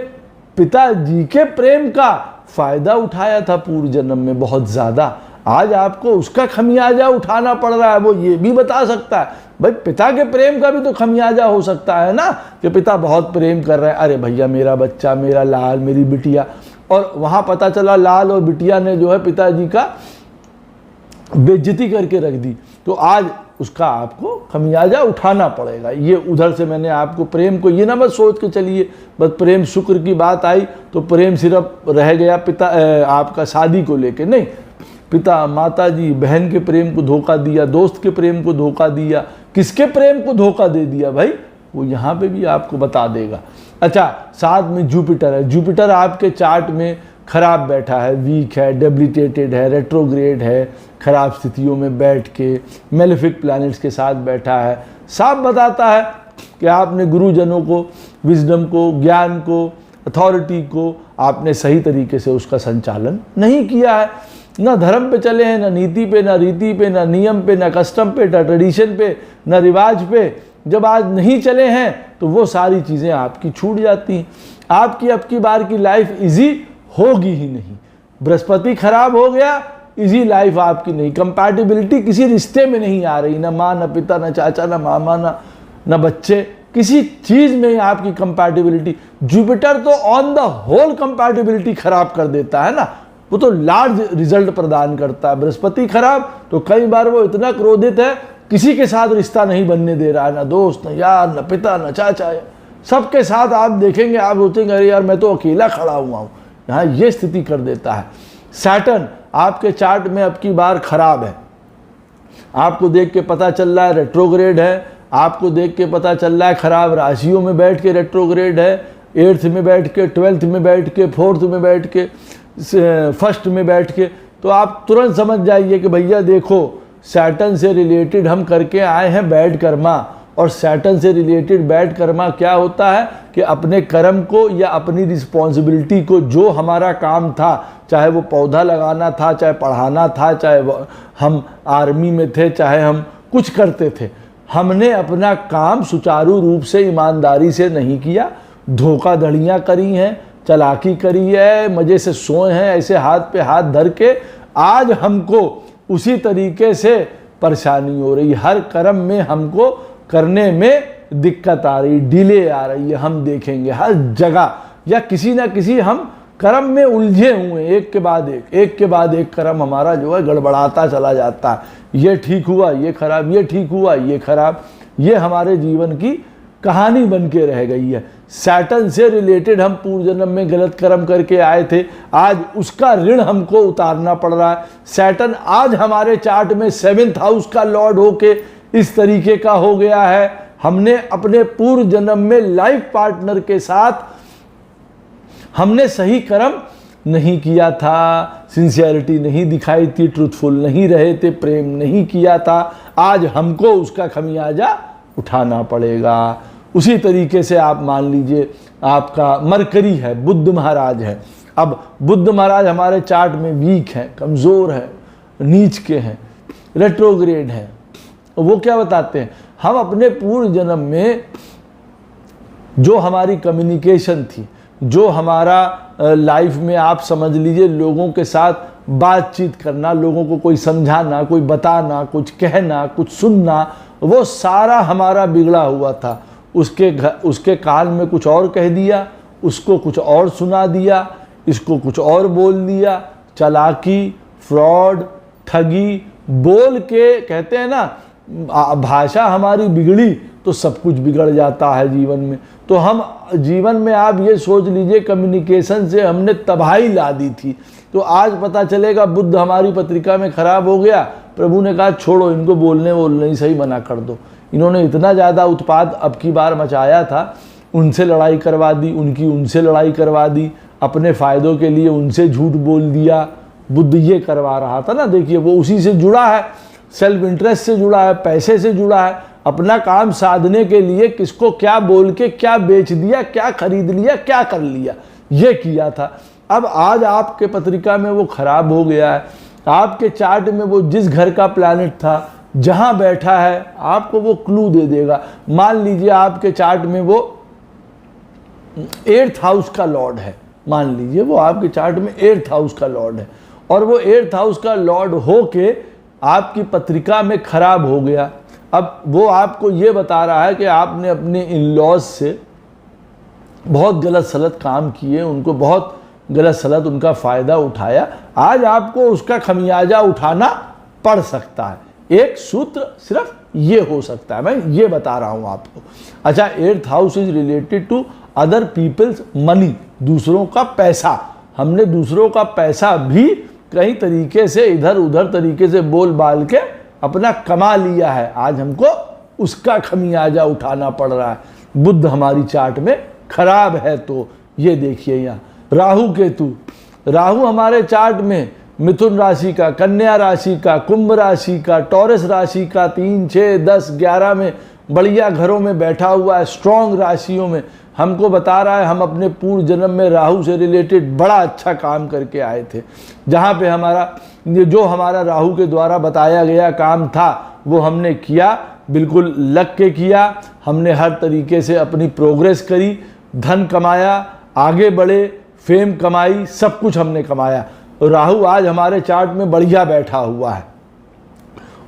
पिताजी के प्रेम का फायदा उठाया था पूर्व जन्म में बहुत ज्यादा। आज आपको उसका खमियाजा उठाना पड़ रहा है। वो ये भी बता सकता है भाई पिता के प्रेम का भी तो खमियाजा हो सकता है ना, कि पिता बहुत प्रेम कर रहे हैं, अरे भैया मेरा बच्चा, मेरा लाल, मेरी बिटिया, और वहां पता चला लाल और बिटिया ने जो है पिताजी का बेइज्जती करके रख दी, तो आज उसका आपको खमियाजा उठाना पड़ेगा। ये उधर से मैंने आपको प्रेम को ये ना बस सोच के चलिए बस प्रेम शुक्र की बात आई तो प्रेम सिर्फ रह गया पिता आपका शादी को लेके, नहीं, पिता, माता जी, बहन के प्रेम को धोखा दिया, दोस्त के प्रेम को धोखा दिया, किसके प्रेम को धोखा दे दिया भाई, वो यहाँ पे भी आपको बता देगा। अच्छा, साथ में जुपिटर है। जुपिटर आपके चार्ट में खराब बैठा है, वीक है, डेबिलिटेटेड है, रेट्रोग्रेड है, खराब स्थितियों में बैठ के मेलेफिक प्लैनेट्स के साथ बैठा है। साफ बताता है कि आपने गुरुजनों को, विजडम को, ज्ञान को, अथॉरिटी को आपने सही तरीके से उसका संचालन नहीं किया है। ना धर्म पे चले हैं, ना नीति पे, ना रीति पे, ना नियम पे, ना कस्टम पे, ना ट्रेडिशन पे, ना रिवाज पे। जब आज नहीं चले हैं तो वो सारी चीज़ें आपकी छूट जाती हैं। आपकी अब की बार की लाइफ इजी होगी ही नहीं। बृहस्पति खराब हो गया, इजी लाइफ आपकी नहीं। कंपैटिबिलिटी किसी रिश्ते में नहीं आ रही, ना माँ, ना पिता, ना चाचा, ना मामा, ना बच्चे, किसी चीज़ में आपकी कंपैटिबिलिटी। जुपिटर तो ऑन द होल कंपैटिबिलिटी खराब कर देता है ना, वो तो लार्ज रिजल्ट प्रदान करता है। बृहस्पति खराब तो कई बार वो इतना क्रोधित है, किसी के साथ रिश्ता नहीं बनने दे रहा है, ना दोस्त, ना यार, ना पिता, ना चाचा, सबके साथ आप देखेंगे, आप सोचेंगे अरे यार मैं तो अकेला खड़ा हुआ हूँ। यहाँ ये स्थिति कर देता है। सैटर्न आपके चार्ट में अब की बार खराब है। आपको देख के पता चल रहा है रेट्रोग्रेड है, आपको देख के पता चल रहा है खराब राशियों में बैठ के रेट्रोग्रेड है, 8th में बैठ के, 12th में बैठ के, 4th में बैठ के, 1st में बैठ के, तो आप तुरंत समझ जाइए कि भैया देखो सैटर्न से रिलेटेड हम करके आए हैं बैड कर्मा। और सैटर्न से रिलेटेड बैड कर्मा क्या होता है कि अपने कर्म को या अपनी रिस्पॉन्सिबिलिटी को, जो हमारा काम था, चाहे वो पौधा लगाना था, चाहे पढ़ाना था, चाहे हम आर्मी में थे, चाहे हम कुछ करते थे, हमने अपना काम सुचारू रूप से ईमानदारी से नहीं किया, धोखाधड़ियाँ करी हैं, चालाकी करी है, मज़े से सोए हैं ऐसे हाथ पे हाथ धर के। आज हमको उसी तरीके से परेशानी हो रही है, हर कर्म में हमको करने में दिक्कत आ रही, डिले आ रही है। हम देखेंगे हर जगह या किसी ना किसी हम कर्म में उलझे हुए, एक के बाद एक कर्म हमारा जो है गड़बड़ाता चला जाता है। ये ठीक हुआ, ये खराब, ये ठीक हुआ, ये खराब, ये हमारे जीवन की कहानी बन के रह गई है। सैटर्न से रिलेटेड हम पूर्व जन्म में गलत कर्म करके आए थे, आज उसका ऋण हमको उतारना पड़ रहा है। सैटर्न आज हमारे चार्ट में 7th हाउस का लॉर्ड होके इस तरीके का हो गया है। हमने अपने पूर्व जन्म में लाइफ पार्टनर के साथ हमने सही कर्म नहीं किया था, सिंसियरिटी नहीं दिखाई थी, ट्रूथफुल नहीं रहे थे, प्रेम नहीं किया था। आज हमको उसका खमियाजा उठाना पड़ेगा। उसी तरीके से आप मान लीजिए आपका मरकरी है, बुध महाराज है। अब बुध महाराज हमारे चार्ट में वीक है, कमज़ोर है, नीच के हैं, रेट्रोग्रेड है, वो क्या बताते हैं, हम अपने पूर्व जन्म में जो हमारी कम्युनिकेशन थी, जो हमारा लाइफ में आप समझ लीजिए लोगों के साथ बातचीत करना, लोगों को कोई समझाना, कोई बताना, कुछ कहना, कुछ सुनना, वो सारा हमारा बिगड़ा हुआ था। उसके कान में कुछ और कह दिया, उसको कुछ और सुना दिया, इसको कुछ और बोल दिया। चालाकी, फ्रॉड, ठगी बोल के, कहते हैं ना भाषा हमारी बिगड़ी तो सब कुछ बिगड़ जाता है जीवन में। तो हम जीवन में आप ये सोच लीजिए कम्युनिकेशन से हमने तबाही ला दी थी। तो आज पता चलेगा बुद्ध हमारी पत्रिका में खराब हो गया, प्रभु ने कहा छोड़ो इनको, बोलने ही सही मना कर दो। इन्होंने इतना ज़्यादा उत्पाद अब की बार मचाया था, उनसे लड़ाई करवा दी, उनसे लड़ाई करवा दी, अपने फ़ायदों के लिए उनसे झूठ बोल दिया। बुद्ध ये करवा रहा था ना, देखिए वो उसी से जुड़ा है, सेल्फ इंटरेस्ट से जुड़ा है, पैसे से जुड़ा है, अपना काम साधने के लिए किसको क्या बोल के क्या बेच दिया, क्या खरीद लिया, क्या कर लिया, ये किया था। अब आज आपके पत्रिका में वो खराब हो गया है। आपके चार्ट में वो जिस घर का प्लैनेट था, जहां बैठा है, आपको वो क्लू दे देगा। मान लीजिए आपके चार्ट में वो 8th हाउस का लॉर्ड है, मान लीजिए वो आपके चार्ट में 8th हाउस का लॉर्ड है, और वो 8th हाउस का लॉर्ड होके आपकी पत्रिका में खराब हो गया। अब वो आपको ये बता रहा है कि आपने अपने इन-लॉज से बहुत गलत सलत काम किए, उनको बहुत गलत सलत उनका फ़ायदा उठाया। आज आपको उसका खमियाजा उठाना पड़ सकता है। एक सूत्र सिर्फ ये हो सकता है, मैं ये बता रहा हूँ आपको। अच्छा, 8th house is related to other people's money, दूसरों का पैसा। हमने दूसरों का पैसा भी कई तरीके से इधर उधर तरीके से बोल बाल के अपना कमा लिया है, आज हमको उसका खमियाजा उठाना पड़ रहा है। बुद्ध हमारी चार्ट में खराब है। तो ये देखिए यहाँ राहु केतु, राहु हमारे चार्ट में मिथुन राशि का, कन्या राशि का, कुंभ राशि का, टॉरस राशि का, 3, 6, 10, 11 में बढ़िया घरों में बैठा हुआ है, स्ट्रॉन्ग राशियों में। हमको बता रहा है हम अपने पूर्व जन्म में राहु से रिलेटेड बड़ा अच्छा काम करके आए थे। जहाँ पे जो हमारा राहु के द्वारा बताया गया काम था वो हमने किया, बिल्कुल लग के किया। हमने हर तरीके से अपनी प्रोग्रेस करी, धन कमाया, आगे बढ़े, फेम कमाई, सब कुछ हमने कमाया। राहु आज हमारे चार्ट में बढ़िया बैठा हुआ है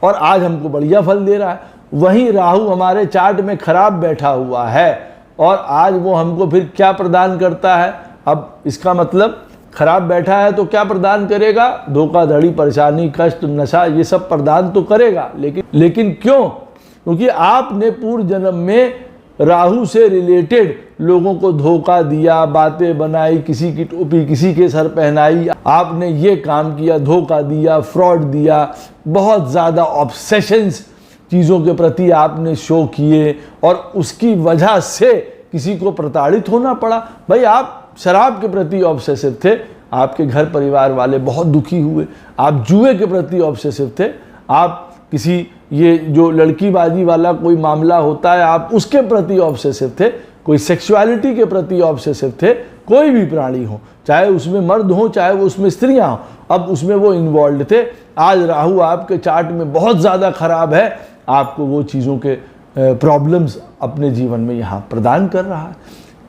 और आज हमको बढ़िया फल दे रहा है। वहीं राहु हमारे चार्ट में खराब बैठा हुआ है और आज वो हमको फिर क्या प्रदान करता है। अब इसका मतलब खराब बैठा है तो क्या प्रदान करेगा, धोखाधड़ी, परेशानी, कष्ट, नशा, ये सब प्रदान तो करेगा। लेकिन क्यों? क्योंकि आपने पूर्व जन्म में राहु से रिलेटेड लोगों को धोखा दिया, बातें बनाई, किसी की टोपी किसी के सर पहनाई, आपने ये काम किया, धोखा दिया, फ्रॉड दिया, बहुत ज़्यादा ऑब्सेशंस चीज़ों के प्रति आपने शो किए और उसकी वजह से किसी को प्रताड़ित होना पड़ा। भाई आप शराब के प्रति ऑब्सेसिव थे, आपके घर परिवार वाले बहुत दुखी हुए। आप जुए के प्रति ऑब्सेसिव थे, आप किसी ये जो लड़कीबाजी वाला कोई मामला होता है आप उसके प्रति ऑब्सेसिव थे, कोई सेक्सुअलिटी के प्रति ऑब्सेसिव थे। कोई भी प्राणी हो, चाहे उसमें मर्द हो चाहे वो उसमें स्त्रियां हो, अब उसमें वो इन्वॉल्व थे। आज राहु आपके चार्ट में बहुत ज़्यादा खराब है, आपको वो चीज़ों के प्रॉब्लम्स अपने जीवन में यहाँ प्रदान कर रहा है।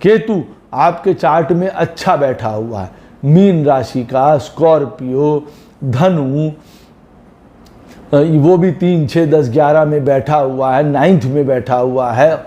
केतु आपके चार्ट में अच्छा बैठा हुआ है, मीन राशि का, स्कॉर्पियो, धनु, वो भी 3, 6, 10, 11 में बैठा हुआ है, 9th में बैठा हुआ है,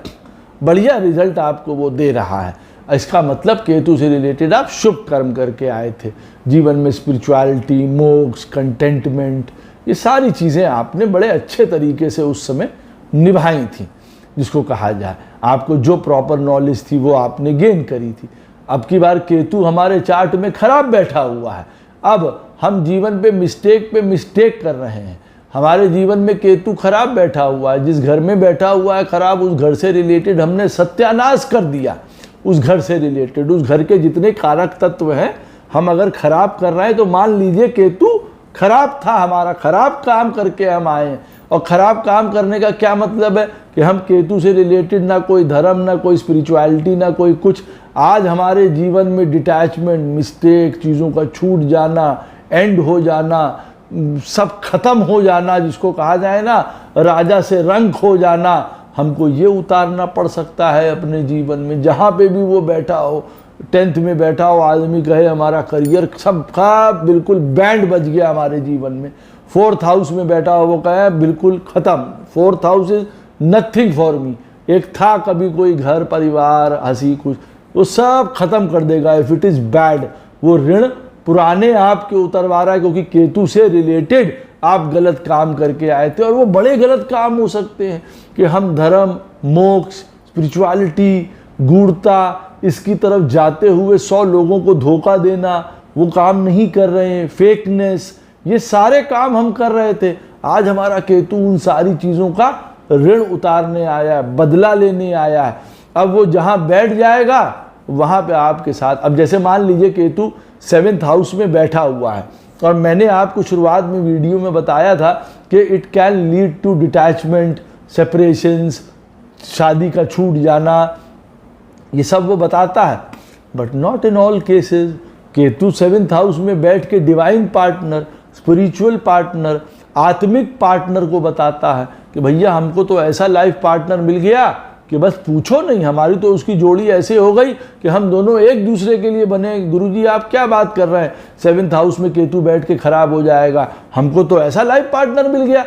बढ़िया रिजल्ट आपको वो दे रहा है। इसका मतलब केतु से रिलेटेड आप शुभ कर्म करके आए थे। जीवन में स्पिरिचुअलिटी, मोक्ष, कंटेंटमेंट, ये सारी चीज़ें आपने बड़े अच्छे तरीके से उस समय निभाई थी, जिसको कहा जाए। आपको जो प्रॉपर नॉलेज थी वो आपने गेन करी थी। अब की बार केतु हमारे चार्ट में खराब बैठा हुआ है। अब हम जीवन पे मिस्टेक कर रहे हैं। हमारे जीवन में केतु खराब बैठा हुआ है, जिस घर में बैठा हुआ है खराब, उस घर से रिलेटेड हमने सत्यानाश कर दिया। उस घर से रिलेटेड, उस घर के जितने कारक तत्व हैं, हम अगर खराब कर रहे हैं तो मान लीजिए केतु खराब था हमारा, खराब काम करके हम आए हैं। और ख़राब काम करने का क्या मतलब है कि हम केतु से रिलेटेड ना कोई धर्म, ना कोई स्पिरिचुअलिटी, ना कोई कुछ। आज हमारे जीवन में डिटैचमेंट, मिस्टेक, चीज़ों का छूट जाना, एंड हो जाना, सब खत्म हो जाना, जिसको कहा जाए ना राजा से रंग खो जाना, हमको ये उतारना पड़ सकता है अपने जीवन में। जहाँ पे भी वो बैठा हो, 10th में बैठा हो आदमी, कहे हमारा करियर सबका बिल्कुल बैंड बज गया हमारे जीवन में। 4th हाउस में बैठा हो, वो कहे बिल्कुल ख़त्म, 4th house is nothing for me. एक था कभी कोई घर परिवार हंसी कुछ, वो सब खत्म कर देगा इफ़ इट इज़ बैड। वो ऋण पुराने आपके उतरवा रहा है, क्योंकि केतु से रिलेटेड आप गलत काम करके आए थे, और वो बड़े गलत काम हो सकते हैं कि हम धर्म, मोक्ष, स्पिरिचुअलिटी, गूढ़ता, इसकी तरफ जाते हुए 100 लोगों को धोखा देना, वो काम नहीं कर रहे हैं, फेकनेस, ये सारे काम हम कर रहे थे। आज हमारा केतु उन सारी चीज़ों का ऋण उतारने आया है, बदला लेने आया है। अब वो जहाँ बैठ जाएगा वहाँ पे आपके साथ, अब जैसे मान लीजिए केतु 7th हाउस में बैठा हुआ है, और मैंने आपको शुरुआत में वीडियो में बताया था कि it can lead to detachment, separations, शादी का छूट जाना, ये सब वो बताता है, but not in all cases. Ketu 7th house में बैठ के डिवाइन पार्टनर, स्पिरिचुअल पार्टनर, आत्मिक पार्टनर को बताता है कि भैया हमको तो ऐसा लाइफ पार्टनर मिल गया कि बस पूछो नहीं, हमारी तो उसकी जोड़ी ऐसे हो गई कि हम दोनों एक दूसरे के लिए बने। गुरुजी आप क्या बात कर रहे हैं, 7th हाउस में केतु बैठ के खराब हो जाएगा, हमको तो ऐसा लाइफ पार्टनर मिल गया।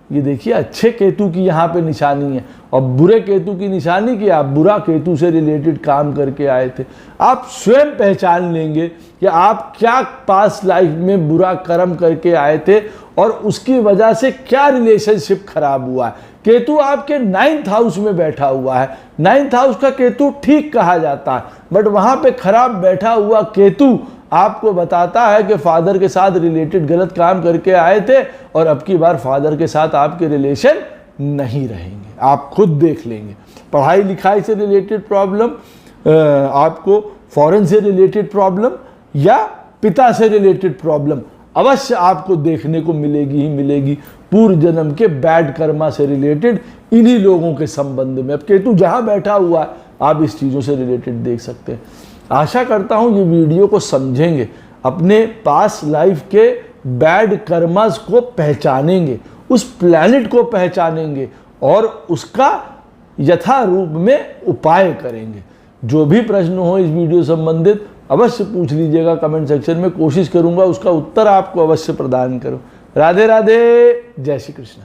ये देखिए अच्छे केतु की यहाँ पे निशानी है, और बुरे केतु की निशानी कि आप बुरा केतु से रिलेटेड काम करके आए थे। आप स्वयं पहचान लेंगे कि आप क्या पास्ट लाइफ में बुरा कर्म करके आए थे और उसकी वजह से क्या रिलेशनशिप खराब हुआ है। केतु आपके 9th हाउस में बैठा हुआ है। 9th हाउस का केतु ठीक कहा जाता है, बट वहाँ पे खराब बैठा हुआ केतु आपको बताता है कि फादर के साथ रिलेटेड गलत काम करके आए थे, और अब की बार फादर के साथ आपके रिलेशन नहीं रहेंगे, आप खुद देख लेंगे। पढ़ाई लिखाई से रिलेटेड प्रॉब्लम, आपको फॉरेन से रिलेटेड प्रॉब्लम या पिता से रिलेटेड प्रॉब्लम अवश्य आपको देखने को मिलेगी ही मिलेगी। पूर्व जन्म के बैड कर्मा से रिलेटेड इन्हीं लोगों के संबंध में अब केतु जहां बैठा हुआ है, आप इस चीज़ों से रिलेटेड देख सकते हैं। आशा करता हूं ये वीडियो को समझेंगे, अपने पास लाइफ के बैड कर्मास को पहचानेंगे, उस प्लैनेट को पहचानेंगे और उसका यथा रूप में उपाय करेंगे। जो भी प्रश्न हो इस वीडियो संबंधित अवश्य पूछ लीजिएगा कमेंट सेक्शन में, कोशिश करूंगा उसका उत्तर आपको अवश्य प्रदान करूं। राधे राधे, जय श्री कृष्ण।